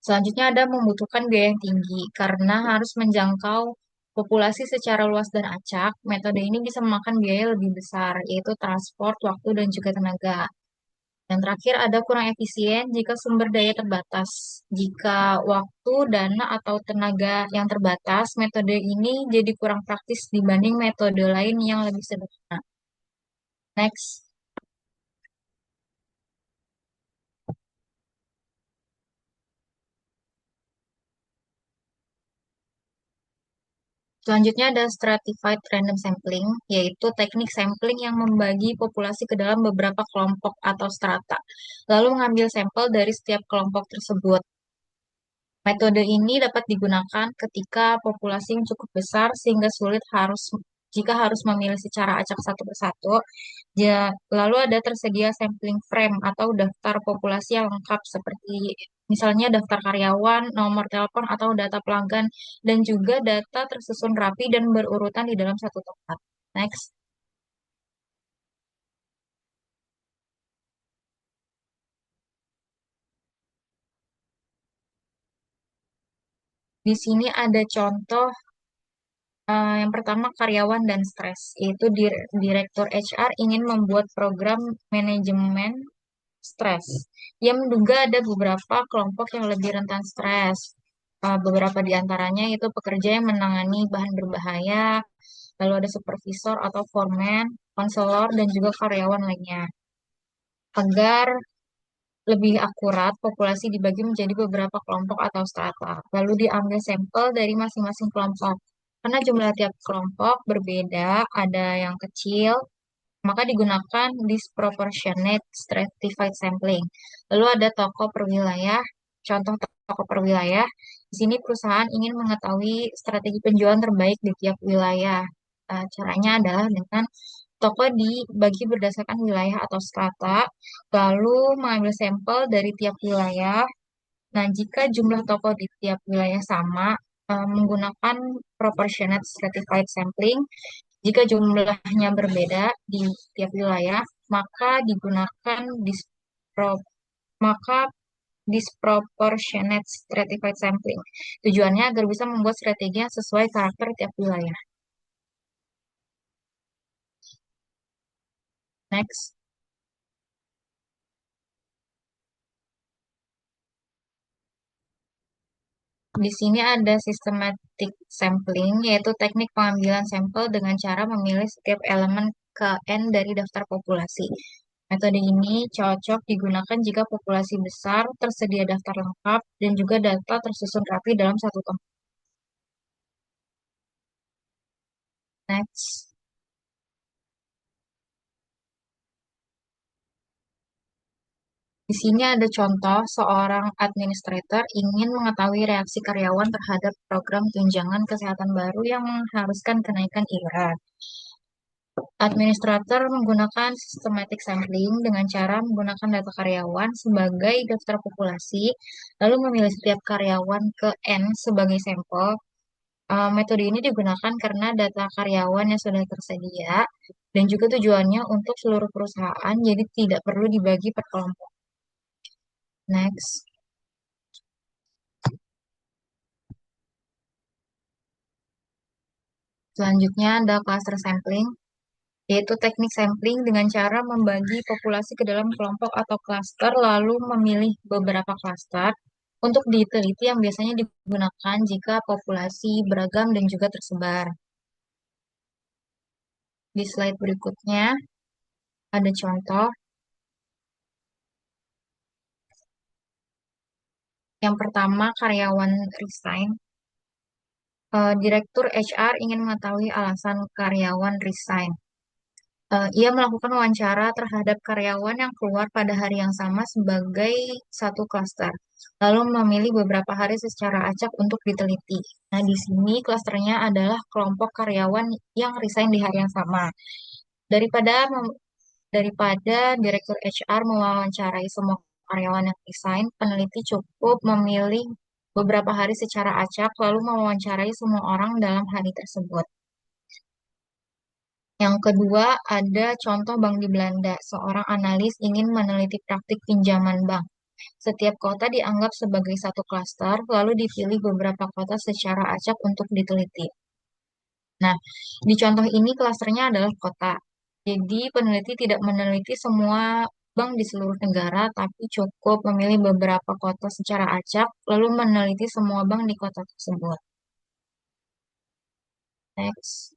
Selanjutnya ada membutuhkan biaya yang tinggi karena harus menjangkau populasi secara luas dan acak. Metode ini bisa memakan biaya lebih besar, yaitu transport, waktu, dan juga tenaga. Yang terakhir ada kurang efisien jika sumber daya terbatas. Jika waktu, dana, atau tenaga yang terbatas, metode ini jadi kurang praktis dibanding metode lain yang lebih sederhana. Next. Selanjutnya ada stratified random sampling, yaitu teknik sampling yang membagi populasi ke dalam beberapa kelompok atau strata, lalu mengambil sampel dari setiap kelompok tersebut. Metode ini dapat digunakan ketika populasi yang cukup besar sehingga sulit jika harus memilih secara acak satu persatu. Lalu ada tersedia sampling frame atau daftar populasi yang lengkap seperti misalnya daftar karyawan, nomor telepon atau data pelanggan dan juga data tersusun rapi dan berurutan di dalam satu tempat. Next. Di sini ada contoh yang pertama karyawan dan stres, yaitu Direktur HR ingin membuat program manajemen stres. Ia menduga ada beberapa kelompok yang lebih rentan stres. Beberapa di antaranya itu pekerja yang menangani bahan berbahaya, lalu ada supervisor atau foreman, konselor, dan juga karyawan lainnya. Agar lebih akurat, populasi dibagi menjadi beberapa kelompok atau strata. Lalu diambil sampel dari masing-masing kelompok. Karena jumlah tiap kelompok berbeda, ada yang kecil, maka digunakan disproportionate stratified sampling. Lalu ada toko per wilayah, contoh toko per wilayah. Di sini perusahaan ingin mengetahui strategi penjualan terbaik di tiap wilayah. Caranya adalah dengan toko dibagi berdasarkan wilayah atau strata, lalu mengambil sampel dari tiap wilayah. Nah, jika jumlah toko di tiap wilayah sama, menggunakan proportionate stratified sampling, jika jumlahnya berbeda di tiap wilayah, maka digunakan maka disproportionate stratified sampling. Tujuannya agar bisa membuat strategi yang sesuai karakter tiap wilayah. Next. Di sini ada systematic sampling, yaitu teknik pengambilan sampel dengan cara memilih setiap elemen ke N dari daftar populasi. Metode ini cocok digunakan jika populasi besar, tersedia daftar lengkap, dan juga data tersusun rapi dalam satu tempat. Next. Di sini ada contoh seorang administrator ingin mengetahui reaksi karyawan terhadap program tunjangan kesehatan baru yang mengharuskan kenaikan iuran. Administrator menggunakan systematic sampling dengan cara menggunakan data karyawan sebagai daftar populasi, lalu memilih setiap karyawan ke N sebagai sampel. Metode ini digunakan karena data karyawan yang sudah tersedia dan juga tujuannya untuk seluruh perusahaan, jadi tidak perlu dibagi per kelompok. Next. Selanjutnya ada cluster sampling, yaitu teknik sampling dengan cara membagi populasi ke dalam kelompok atau klaster, lalu memilih beberapa klaster untuk diteliti yang biasanya digunakan jika populasi beragam dan juga tersebar. Di slide berikutnya ada contoh. Yang pertama, karyawan resign. Direktur HR ingin mengetahui alasan karyawan resign. Ia melakukan wawancara terhadap karyawan yang keluar pada hari yang sama sebagai satu klaster, lalu memilih beberapa hari secara acak untuk diteliti. Nah, di sini klasternya adalah kelompok karyawan yang resign di hari yang sama. Daripada daripada Direktur HR mewawancarai semua karyawan yang resign, peneliti cukup memilih beberapa hari secara acak, lalu mewawancarai semua orang dalam hari tersebut. Yang kedua, ada contoh bank di Belanda. Seorang analis ingin meneliti praktik pinjaman bank. Setiap kota dianggap sebagai satu klaster, lalu dipilih beberapa kota secara acak untuk diteliti. Nah, di contoh ini klasternya adalah kota. Jadi, peneliti tidak meneliti semua bank di seluruh negara, tapi cukup memilih beberapa kota secara acak, lalu meneliti semua bank di kota tersebut. Next.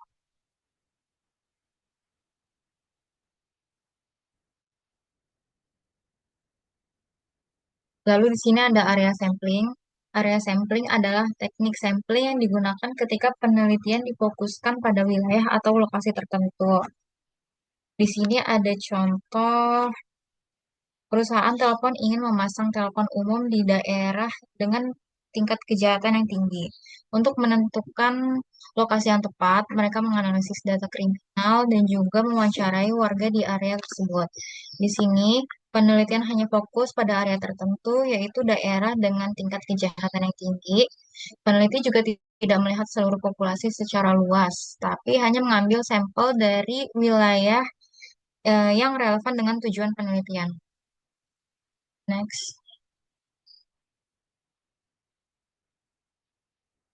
Lalu di sini ada area sampling. Area sampling adalah teknik sampling yang digunakan ketika penelitian difokuskan pada wilayah atau lokasi tertentu. Di sini ada contoh perusahaan telepon ingin memasang telepon umum di daerah dengan tingkat kejahatan yang tinggi. Untuk menentukan lokasi yang tepat, mereka menganalisis data kriminal dan juga mewawancarai warga di area tersebut. Di sini, penelitian hanya fokus pada area tertentu, yaitu daerah dengan tingkat kejahatan yang tinggi. Peneliti juga tidak melihat seluruh populasi secara luas, tapi hanya mengambil sampel dari wilayah yang relevan dengan tujuan penelitian. Next.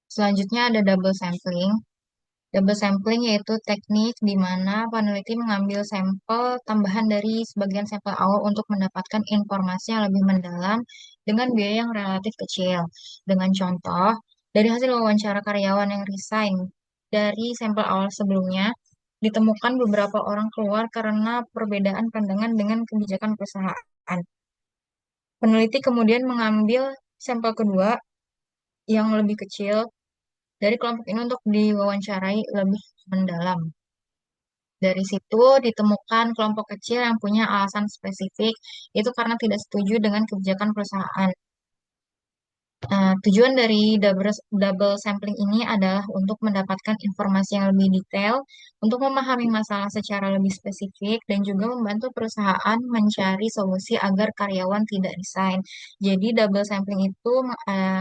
Selanjutnya ada double sampling. Double sampling yaitu teknik di mana peneliti mengambil sampel tambahan dari sebagian sampel awal untuk mendapatkan informasi yang lebih mendalam dengan biaya yang relatif kecil. Dengan contoh, dari hasil wawancara karyawan yang resign dari sampel awal sebelumnya, ditemukan beberapa orang keluar karena perbedaan pandangan dengan kebijakan perusahaan. Peneliti kemudian mengambil sampel kedua yang lebih kecil dari kelompok ini untuk diwawancarai lebih mendalam. Dari situ ditemukan kelompok kecil yang punya alasan spesifik, itu karena tidak setuju dengan kebijakan perusahaan. Tujuan dari double sampling ini adalah untuk mendapatkan informasi yang lebih detail, untuk memahami masalah secara lebih spesifik, dan juga membantu perusahaan mencari solusi agar karyawan tidak resign. Jadi double sampling itu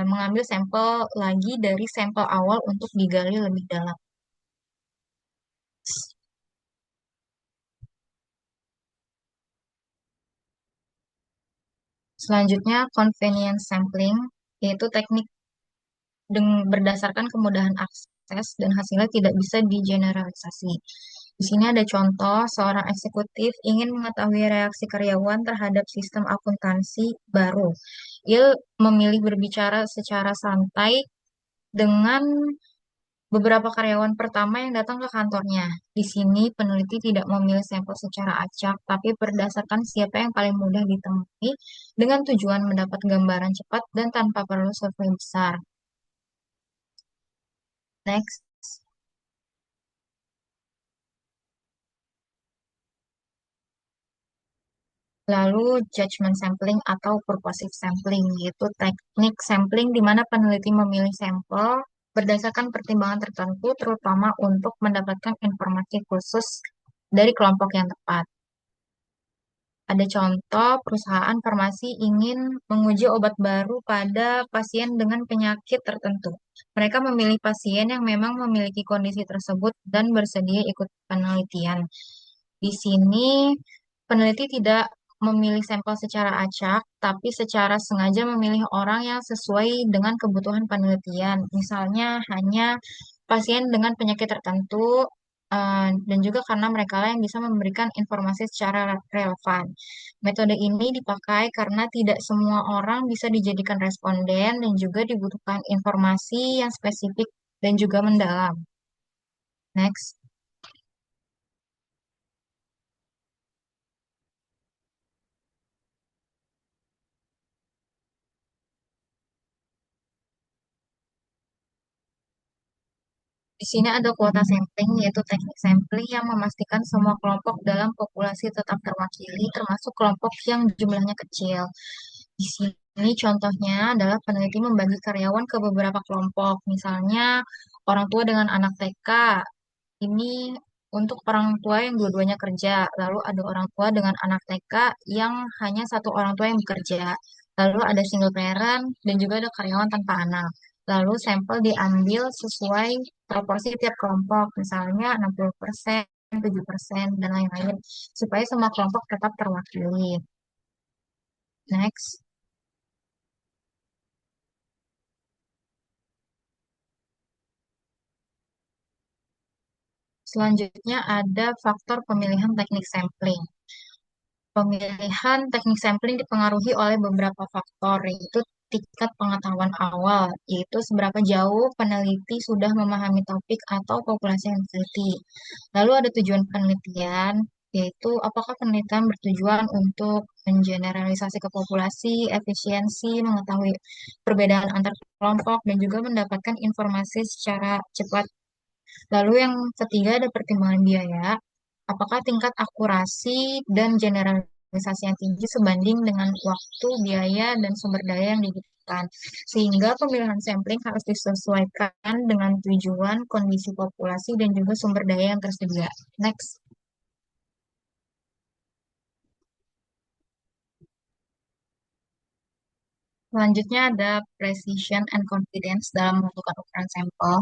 mengambil sampel lagi dari sampel awal untuk digali lebih dalam. Selanjutnya, convenience sampling, yaitu teknik berdasarkan kemudahan akses dan hasilnya tidak bisa digeneralisasi. Di sini ada contoh, seorang eksekutif ingin mengetahui reaksi karyawan terhadap sistem akuntansi baru. Ia memilih berbicara secara santai dengan beberapa karyawan pertama yang datang ke kantornya. Di sini peneliti tidak memilih sampel secara acak, tapi berdasarkan siapa yang paling mudah ditemui dengan tujuan mendapat gambaran cepat dan tanpa perlu survei besar. Next. Lalu judgment sampling atau purposive sampling, yaitu teknik sampling di mana peneliti memilih sampel berdasarkan pertimbangan tertentu, terutama untuk mendapatkan informasi khusus dari kelompok yang tepat. Ada contoh, perusahaan farmasi ingin menguji obat baru pada pasien dengan penyakit tertentu. Mereka memilih pasien yang memang memiliki kondisi tersebut dan bersedia ikut penelitian. Di sini, peneliti tidak memilih sampel secara acak, tapi secara sengaja memilih orang yang sesuai dengan kebutuhan penelitian. Misalnya, hanya pasien dengan penyakit tertentu, dan juga karena mereka lah yang bisa memberikan informasi secara relevan. Metode ini dipakai karena tidak semua orang bisa dijadikan responden dan juga dibutuhkan informasi yang spesifik dan juga mendalam. Next. Di sini ada kuota sampling, yaitu teknik sampling yang memastikan semua kelompok dalam populasi tetap terwakili, termasuk kelompok yang jumlahnya kecil. Di sini contohnya adalah peneliti membagi karyawan ke beberapa kelompok, misalnya orang tua dengan anak TK. Ini untuk orang tua yang dua-duanya kerja, lalu ada orang tua dengan anak TK yang hanya satu orang tua yang bekerja, lalu ada single parent, dan juga ada karyawan tanpa anak. Lalu sampel diambil sesuai proporsi tiap kelompok, misalnya 60%, 7%, dan lain-lain, supaya semua kelompok tetap terwakili. Next. Selanjutnya ada faktor pemilihan teknik sampling. Pemilihan teknik sampling dipengaruhi oleh beberapa faktor, yaitu tingkat pengetahuan awal, yaitu seberapa jauh peneliti sudah memahami topik atau populasi yang diteliti. Lalu ada tujuan penelitian, yaitu apakah penelitian bertujuan untuk mengeneralisasi ke populasi, efisiensi, mengetahui perbedaan antar kelompok, dan juga mendapatkan informasi secara cepat. Lalu yang ketiga ada pertimbangan biaya. Apakah tingkat akurasi dan generalisasi yang tinggi sebanding dengan waktu, biaya, dan sumber daya yang dibutuhkan. Sehingga pemilihan sampling harus disesuaikan dengan tujuan, kondisi populasi, dan juga sumber daya yang tersedia. Next. Selanjutnya ada precision and confidence dalam menentukan ukuran sampel.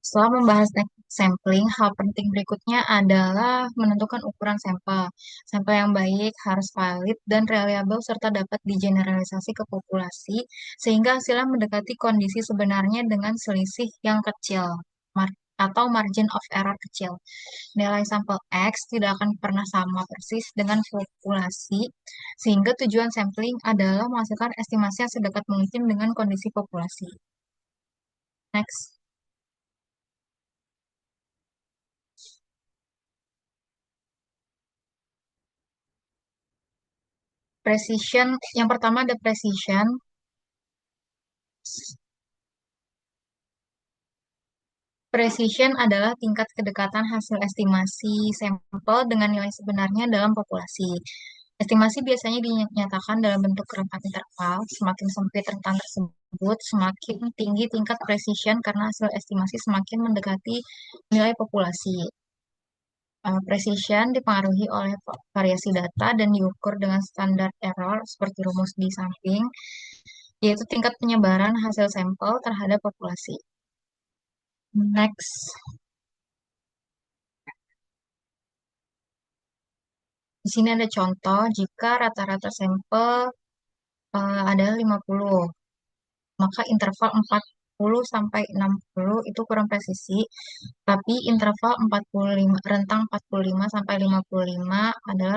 Setelah membahas teknik sampling, hal penting berikutnya adalah menentukan ukuran sampel. Sampel yang baik harus valid dan reliable serta dapat digeneralisasi ke populasi sehingga hasilnya mendekati kondisi sebenarnya dengan selisih yang kecil atau margin of error kecil. Nilai sampel X tidak akan pernah sama persis dengan populasi, sehingga tujuan sampling adalah menghasilkan estimasi yang sedekat mungkin dengan kondisi populasi. Next. Precision, yang pertama ada precision. Precision adalah tingkat kedekatan hasil estimasi sampel dengan nilai sebenarnya dalam populasi. Estimasi biasanya dinyatakan dalam bentuk rentang interval. Semakin sempit rentang tersebut, semakin tinggi tingkat precision karena hasil estimasi semakin mendekati nilai populasi. Precision dipengaruhi oleh variasi data dan diukur dengan standar error seperti rumus di samping, yaitu tingkat penyebaran hasil sampel terhadap populasi. Next. Di sini ada contoh jika rata-rata sampel adalah 50, maka interval 40 sampai 60 itu kurang presisi, tapi interval 45, rentang 45 sampai 55 adalah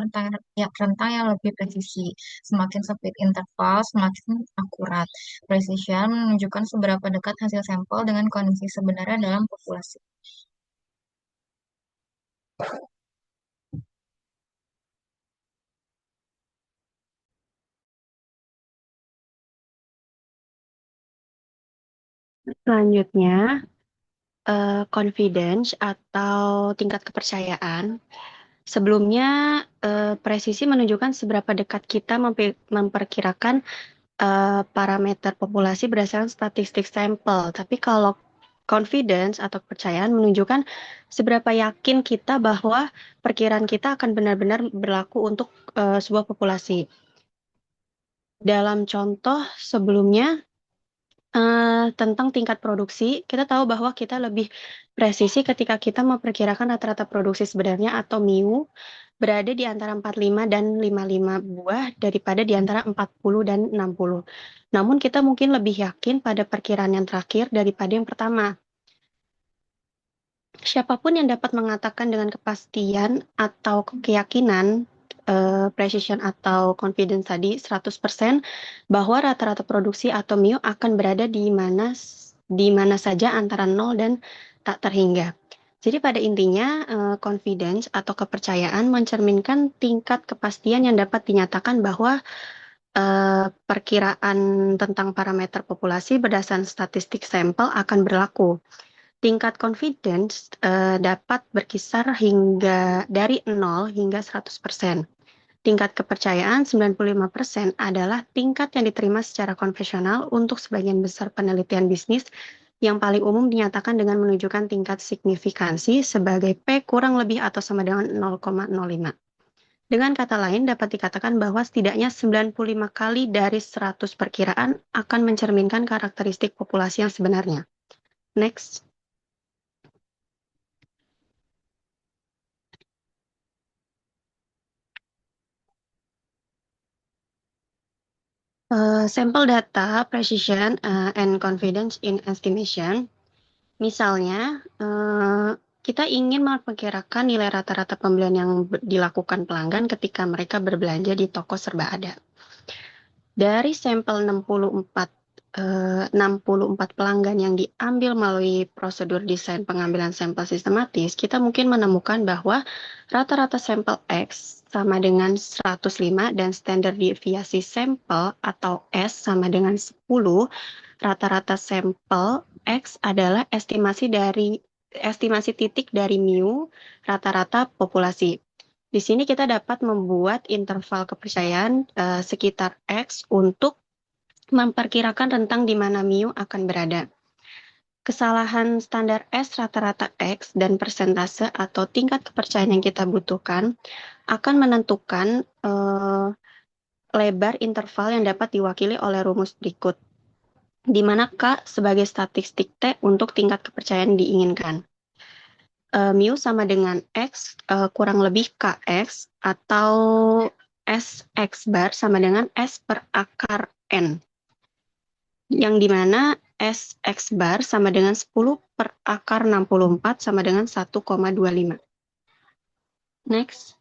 rentang yang lebih presisi. Semakin sempit interval, semakin akurat. Precision menunjukkan seberapa dekat hasil sampel dengan kondisi sebenarnya dalam populasi. Selanjutnya, confidence atau tingkat kepercayaan. Sebelumnya, presisi menunjukkan seberapa dekat kita memperkirakan parameter populasi berdasarkan statistik sampel. Tapi kalau confidence atau kepercayaan menunjukkan seberapa yakin kita bahwa perkiraan kita akan benar-benar berlaku untuk sebuah populasi. Dalam contoh sebelumnya, tentang tingkat produksi, kita tahu bahwa kita lebih presisi ketika kita memperkirakan rata-rata produksi sebenarnya atau MIU berada di antara 45 dan 55 buah daripada di antara 40 dan 60. Namun kita mungkin lebih yakin pada perkiraan yang terakhir daripada yang pertama. Siapapun yang dapat mengatakan dengan kepastian atau keyakinan precision atau confidence tadi 100% bahwa rata-rata produksi atau MIO akan berada di mana saja antara 0 dan tak terhingga. Jadi pada intinya confidence atau kepercayaan mencerminkan tingkat kepastian yang dapat dinyatakan bahwa perkiraan tentang parameter populasi berdasarkan statistik sampel akan berlaku. Tingkat confidence dapat berkisar hingga dari 0 hingga 100%. Tingkat kepercayaan 95% adalah tingkat yang diterima secara konvensional untuk sebagian besar penelitian bisnis yang paling umum dinyatakan dengan menunjukkan tingkat signifikansi sebagai P kurang lebih atau sama dengan 0,05. Dengan kata lain, dapat dikatakan bahwa setidaknya 95 kali dari 100 perkiraan akan mencerminkan karakteristik populasi yang sebenarnya. Next. Sampel data, precision, and confidence in estimation. Misalnya, kita ingin memperkirakan nilai rata-rata pembelian yang dilakukan pelanggan ketika mereka berbelanja di toko serba ada. Dari sampel 64 pelanggan yang diambil melalui prosedur desain pengambilan sampel sistematis, kita mungkin menemukan bahwa rata-rata sampel X sama dengan 105 dan standar deviasi sampel atau S sama dengan 10. Rata-rata sampel X adalah estimasi titik dari mu rata-rata populasi. Di sini kita dapat membuat interval kepercayaan sekitar X untuk memperkirakan rentang di mana mu akan berada. Kesalahan standar S rata-rata X dan persentase atau tingkat kepercayaan yang kita butuhkan akan menentukan lebar interval yang dapat diwakili oleh rumus berikut. di mana K sebagai statistik T untuk tingkat kepercayaan diinginkan. Mu sama dengan X kurang lebih KX atau SX bar sama dengan S per akar N. Yang dimana SX bar sama dengan 10 per akar 64 sama dengan 1,25. Next.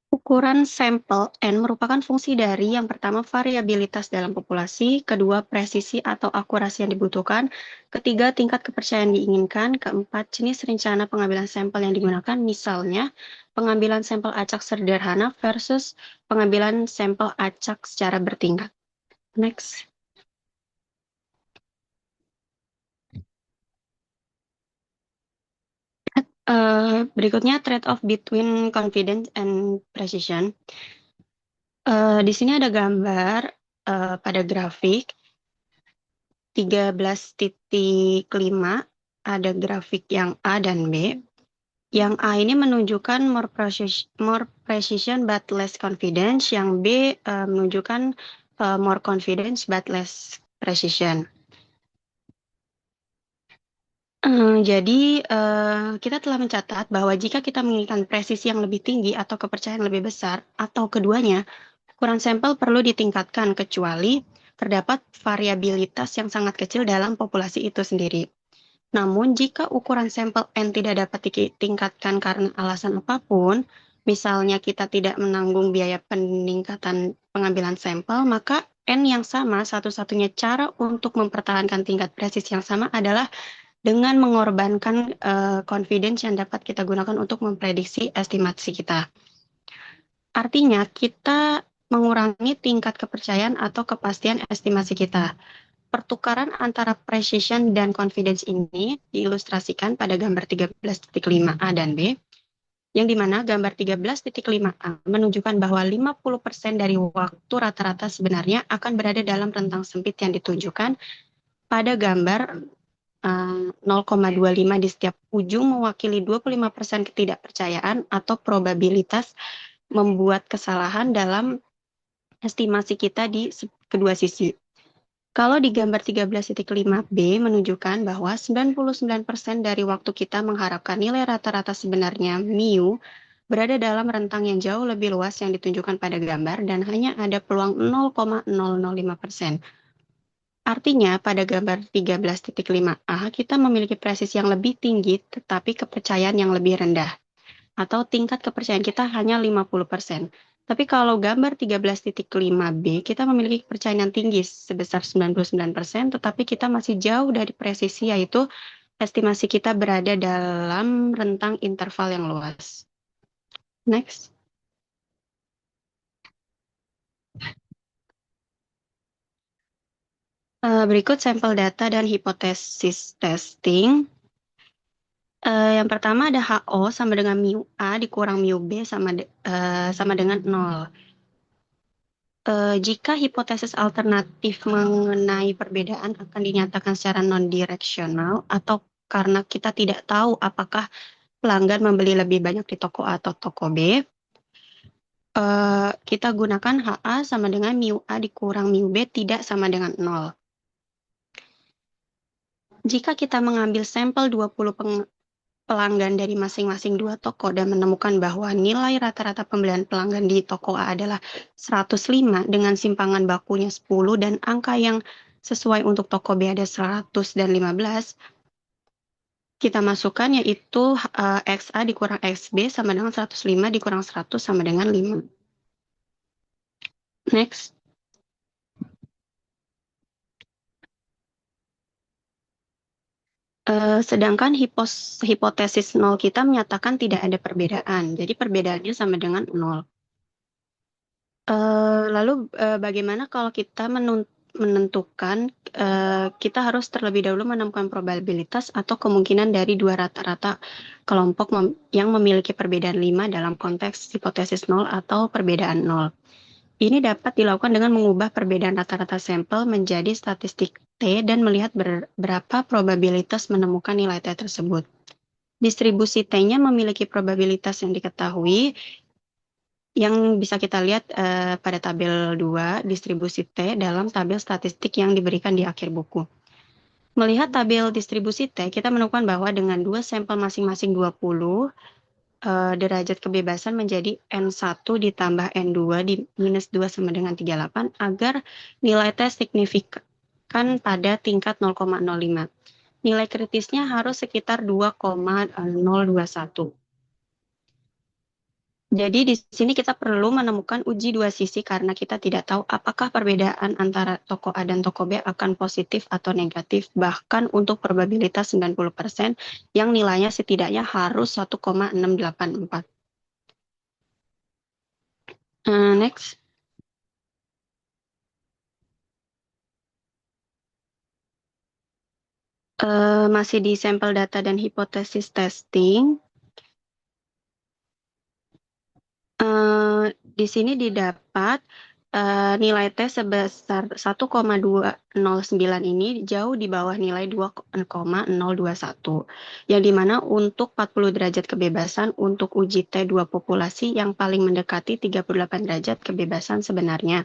Ukuran sampel N merupakan fungsi dari yang pertama variabilitas dalam populasi, kedua presisi atau akurasi yang dibutuhkan, ketiga tingkat kepercayaan diinginkan, keempat jenis rencana pengambilan sampel yang digunakan, misalnya pengambilan sampel acak sederhana versus pengambilan sampel acak secara bertingkat. Next. Berikutnya trade-off between confidence and precision. Di sini ada gambar pada grafik 13.5 ada grafik yang A dan B. Yang A ini menunjukkan more precision but less confidence. Yang B menunjukkan more confidence but less precision. Jadi kita telah mencatat bahwa jika kita menginginkan presisi yang lebih tinggi atau kepercayaan lebih besar atau keduanya, ukuran sampel perlu ditingkatkan kecuali terdapat variabilitas yang sangat kecil dalam populasi itu sendiri. Namun jika ukuran sampel N tidak dapat ditingkatkan karena alasan apapun, misalnya kita tidak menanggung biaya peningkatan pengambilan sampel, maka N yang sama satu-satunya cara untuk mempertahankan tingkat presisi yang sama adalah dengan mengorbankan confidence yang dapat kita gunakan untuk memprediksi estimasi kita. Artinya, kita mengurangi tingkat kepercayaan atau kepastian estimasi kita. Pertukaran antara precision dan confidence ini diilustrasikan pada gambar 13.5A dan B, yang dimana gambar 13.5A menunjukkan bahwa 50% dari waktu rata-rata sebenarnya akan berada dalam rentang sempit yang ditunjukkan pada gambar 0,25 di setiap ujung mewakili 25% ketidakpercayaan atau probabilitas membuat kesalahan dalam estimasi kita di kedua sisi. Kalau di gambar 13.5b menunjukkan bahwa 99% dari waktu kita mengharapkan nilai rata-rata sebenarnya mu berada dalam rentang yang jauh lebih luas yang ditunjukkan pada gambar dan hanya ada peluang 0,005%. Artinya pada gambar 13.5a kita memiliki presisi yang lebih tinggi tetapi kepercayaan yang lebih rendah atau tingkat kepercayaan kita hanya 50%. Tapi kalau gambar 13.5b, kita memiliki kepercayaan yang tinggi sebesar 99%, tetapi kita masih jauh dari presisi, yaitu estimasi kita berada dalam rentang interval yang luas. Next. Berikut sampel data dan hipotesis testing. Yang pertama ada HO sama dengan mu A dikurang mu B sama dengan 0. Jika hipotesis alternatif mengenai perbedaan akan dinyatakan secara non-direksional atau karena kita tidak tahu apakah pelanggan membeli lebih banyak di toko A atau toko B, kita gunakan HA sama dengan mu A dikurang mu B tidak sama dengan 0. Jika kita mengambil sampel 20 pelanggan dari masing-masing dua toko dan menemukan bahwa nilai rata-rata pembelian pelanggan di toko A adalah 105 dengan simpangan bakunya 10 dan angka yang sesuai untuk toko B ada 100 dan 15, kita masukkan yaitu XA dikurang XB sama dengan 105 dikurang 100 sama dengan 5. Next. Sedangkan hipotesis 0 kita menyatakan tidak ada perbedaan. Jadi perbedaannya sama dengan 0. Lalu bagaimana kalau kita menentukan kita harus terlebih dahulu menemukan probabilitas atau kemungkinan dari dua rata-rata kelompok yang memiliki perbedaan 5 dalam konteks hipotesis 0 atau perbedaan 0. Ini dapat dilakukan dengan mengubah perbedaan rata-rata sampel menjadi statistik T dan melihat berapa probabilitas menemukan nilai T tersebut. Distribusi T-nya memiliki probabilitas yang diketahui, yang bisa kita lihat pada tabel 2 distribusi T dalam tabel statistik yang diberikan di akhir buku. Melihat tabel distribusi T, kita menemukan bahwa dengan dua sampel masing-masing 20, derajat kebebasan menjadi N1 ditambah N2 di minus 2 sama dengan 38 agar nilai T signifikan pada tingkat 0,05. Nilai kritisnya harus sekitar 2,021. Jadi di sini kita perlu menemukan uji dua sisi karena kita tidak tahu apakah perbedaan antara toko A dan toko B akan positif atau negatif. Bahkan untuk probabilitas 90% yang nilainya setidaknya harus 1,684. Next. Masih di sampel data dan hipotesis testing. Di sini didapat nilai T sebesar 1,209 ini jauh di bawah nilai 2,021. Yang dimana untuk 40 derajat kebebasan untuk uji T2 populasi yang paling mendekati 38 derajat kebebasan sebenarnya.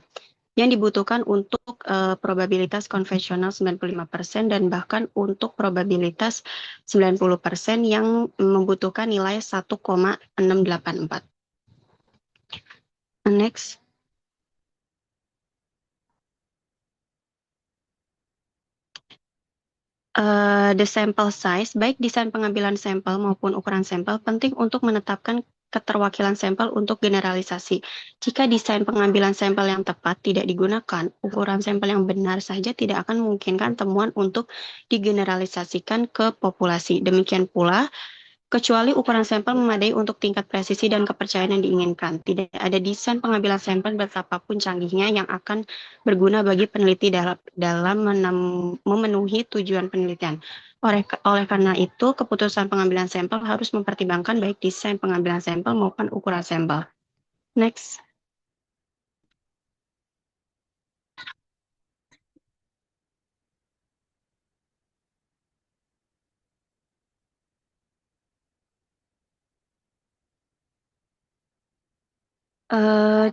Yang dibutuhkan untuk probabilitas konvensional 95% dan bahkan untuk probabilitas 90% yang membutuhkan nilai 1,684. Next. The sample size, baik desain pengambilan sampel maupun ukuran sampel, penting untuk menetapkan keterwakilan sampel untuk generalisasi. Jika desain pengambilan sampel yang tepat tidak digunakan, ukuran sampel yang benar saja tidak akan memungkinkan temuan untuk digeneralisasikan ke populasi. Demikian pula, kecuali ukuran sampel memadai untuk tingkat presisi dan kepercayaan yang diinginkan. Tidak ada desain pengambilan sampel betapapun canggihnya yang akan berguna bagi peneliti dalam memenuhi tujuan penelitian. Oleh karena itu, keputusan pengambilan sampel harus mempertimbangkan baik desain pengambilan sampel maupun ukuran sampel. Next.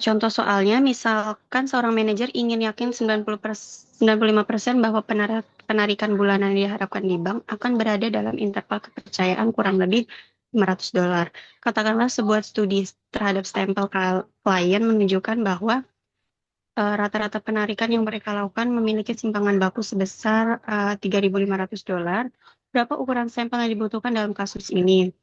Contoh soalnya, misalkan seorang manajer ingin yakin 95% bahwa penarikan bulanan yang diharapkan di bank akan berada dalam interval kepercayaan kurang lebih $500. Katakanlah sebuah studi terhadap stempel klien menunjukkan bahwa rata-rata penarikan yang mereka lakukan memiliki simpangan baku sebesar $3.500. Berapa ukuran sampel yang dibutuhkan dalam kasus ini?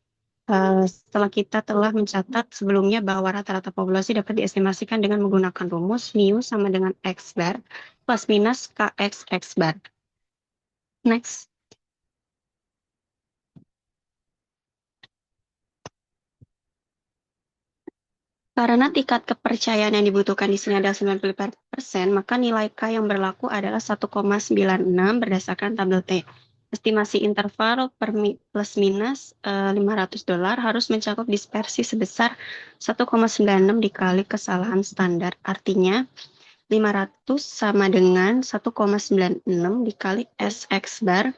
Setelah kita telah mencatat sebelumnya bahwa rata-rata populasi dapat diestimasikan dengan menggunakan rumus mu sama dengan x bar plus minus kx x bar. Next. Karena tingkat kepercayaan yang dibutuhkan di sini adalah 90%, maka nilai K yang berlaku adalah 1,96 berdasarkan tabel T. Estimasi interval plus minus $500 harus mencakup dispersi sebesar 1,96 dikali kesalahan standar. Artinya, 500 sama dengan 1,96 dikali SX bar,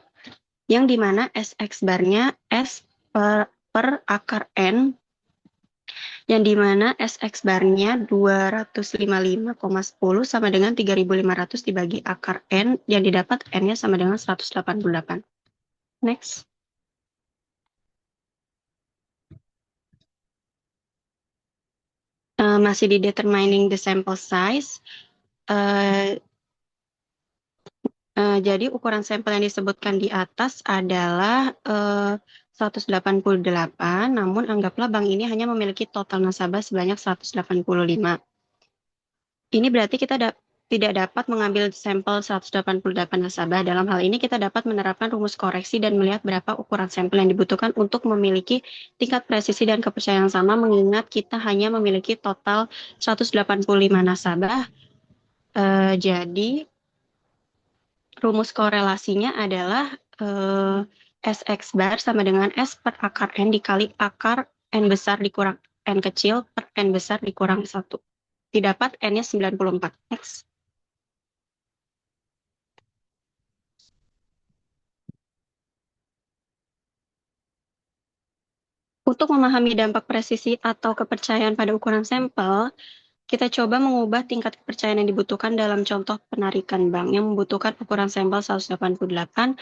yang dimana SX barnya S per akar N, yang dimana SX barnya 255,10 sama dengan 3.500 dibagi akar N, yang didapat N-nya sama dengan 188. Next. Masih di determining the sample size. Jadi ukuran sampel yang disebutkan di atas adalah 188, namun anggaplah bank ini hanya memiliki total nasabah sebanyak 185. Ini berarti kita tidak dapat mengambil sampel 188 nasabah. Dalam hal ini kita dapat menerapkan rumus koreksi dan melihat berapa ukuran sampel yang dibutuhkan untuk memiliki tingkat presisi dan kepercayaan sama, mengingat kita hanya memiliki total 185 nasabah. Jadi rumus korelasinya adalah SX bar sama dengan S per akar N dikali akar N besar dikurang N kecil per N besar dikurang 1. Didapat N-nya 94. Next. Untuk memahami dampak presisi atau kepercayaan pada ukuran sampel, kita coba mengubah tingkat kepercayaan yang dibutuhkan dalam contoh penarikan bank yang membutuhkan ukuran sampel 188.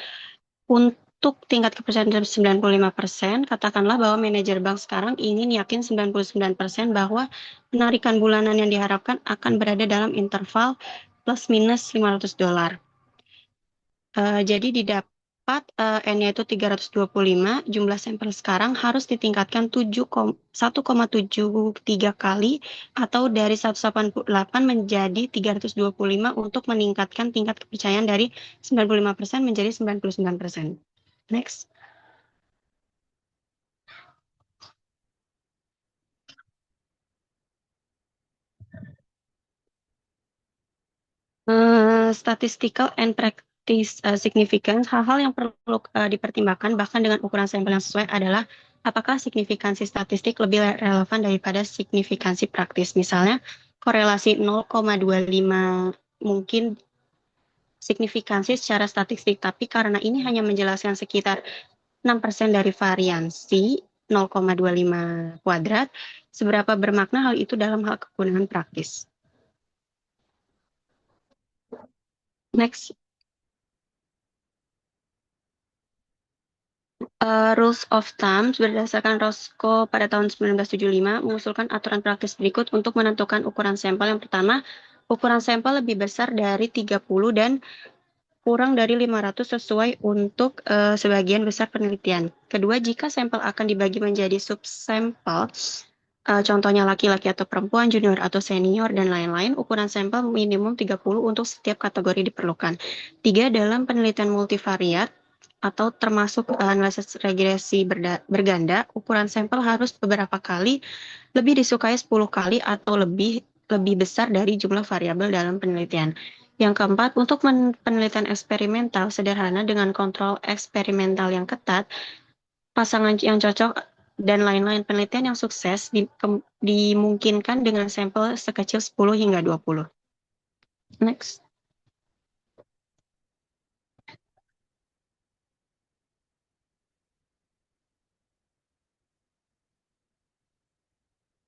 Untuk tingkat kepercayaan 95%, katakanlah bahwa manajer bank sekarang ingin yakin 99% bahwa penarikan bulanan yang diharapkan akan berada dalam interval plus minus $500. Jadi didapat N-nya itu 325, jumlah sampel sekarang harus ditingkatkan 1,73 kali atau dari 188 menjadi 325 untuk meningkatkan tingkat kepercayaan dari 95% menjadi 99%. Next. Statistical and practice significance, hal-hal yang perlu dipertimbangkan bahkan dengan ukuran sampel yang sesuai adalah apakah signifikansi statistik lebih relevan daripada signifikansi praktis. Misalnya, korelasi 0,25 mungkin signifikansi secara statistik, tapi karena ini hanya menjelaskan sekitar 6% dari variansi 0,25 kuadrat, seberapa bermakna hal itu dalam hal kegunaan praktis. Next. Rules of Thumb berdasarkan Roscoe pada tahun 1975 mengusulkan aturan praktis berikut untuk menentukan ukuran sampel. Yang pertama, ukuran sampel lebih besar dari 30 dan kurang dari 500 sesuai untuk sebagian besar penelitian. Kedua, jika sampel akan dibagi menjadi subsampel, contohnya laki-laki atau perempuan, junior atau senior, dan lain-lain, ukuran sampel minimum 30 untuk setiap kategori diperlukan. Tiga, dalam penelitian multivariat, atau termasuk analisis regresi berganda, ukuran sampel harus beberapa kali lebih disukai 10 kali atau lebih besar dari jumlah variabel dalam penelitian. Yang keempat, untuk penelitian eksperimental sederhana dengan kontrol eksperimental yang ketat, pasangan yang cocok, dan lain-lain, penelitian yang sukses dimungkinkan dengan sampel sekecil 10 hingga 20. Next.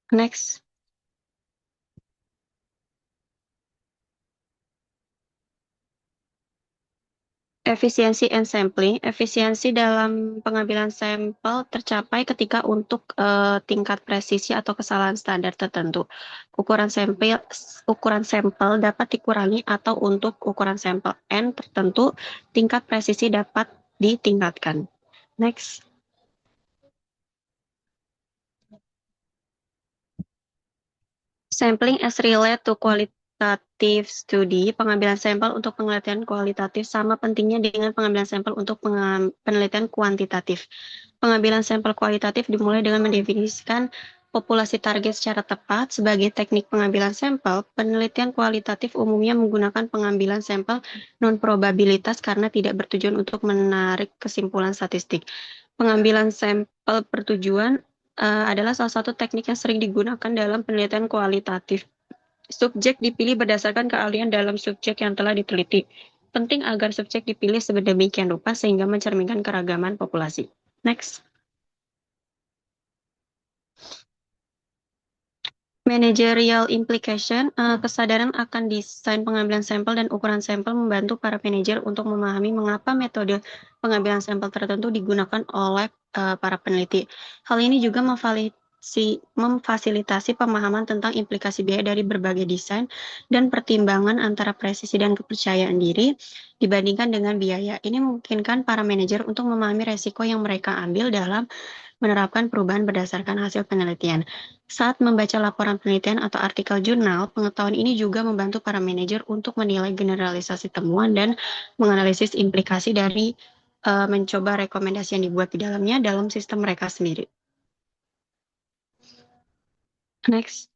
Next. Efisiensi and sampling. Efisiensi dalam pengambilan sampel tercapai ketika untuk tingkat presisi atau kesalahan standar tertentu. Ukuran sampel dapat dikurangi atau untuk ukuran sampel N tertentu, tingkat presisi dapat ditingkatkan. Next. Sampling as relate to qualitative study, pengambilan sampel untuk penelitian kualitatif sama pentingnya dengan pengambilan sampel untuk penelitian kuantitatif. Pengambilan sampel kualitatif dimulai dengan mendefinisikan populasi target secara tepat. Sebagai teknik pengambilan sampel, penelitian kualitatif umumnya menggunakan pengambilan sampel non-probabilitas karena tidak bertujuan untuk menarik kesimpulan statistik. Pengambilan sampel bertujuan adalah salah satu teknik yang sering digunakan dalam penelitian kualitatif. Subjek dipilih berdasarkan keahlian dalam subjek yang telah diteliti. Penting agar subjek dipilih sedemikian rupa sehingga mencerminkan keragaman populasi. Next. Managerial implication, kesadaran akan desain pengambilan sampel dan ukuran sampel membantu para manajer untuk memahami mengapa metode pengambilan sampel tertentu digunakan oleh para peneliti. Hal ini juga memfasilitasi pemahaman tentang implikasi biaya dari berbagai desain dan pertimbangan antara presisi dan kepercayaan diri dibandingkan dengan biaya. Ini memungkinkan para manajer untuk memahami resiko yang mereka ambil dalam menerapkan perubahan berdasarkan hasil penelitian. Saat membaca laporan penelitian atau artikel jurnal, pengetahuan ini juga membantu para manajer untuk menilai generalisasi temuan dan menganalisis implikasi dari mencoba rekomendasi yang dibuat di dalamnya dalam sistem mereka sendiri. Next.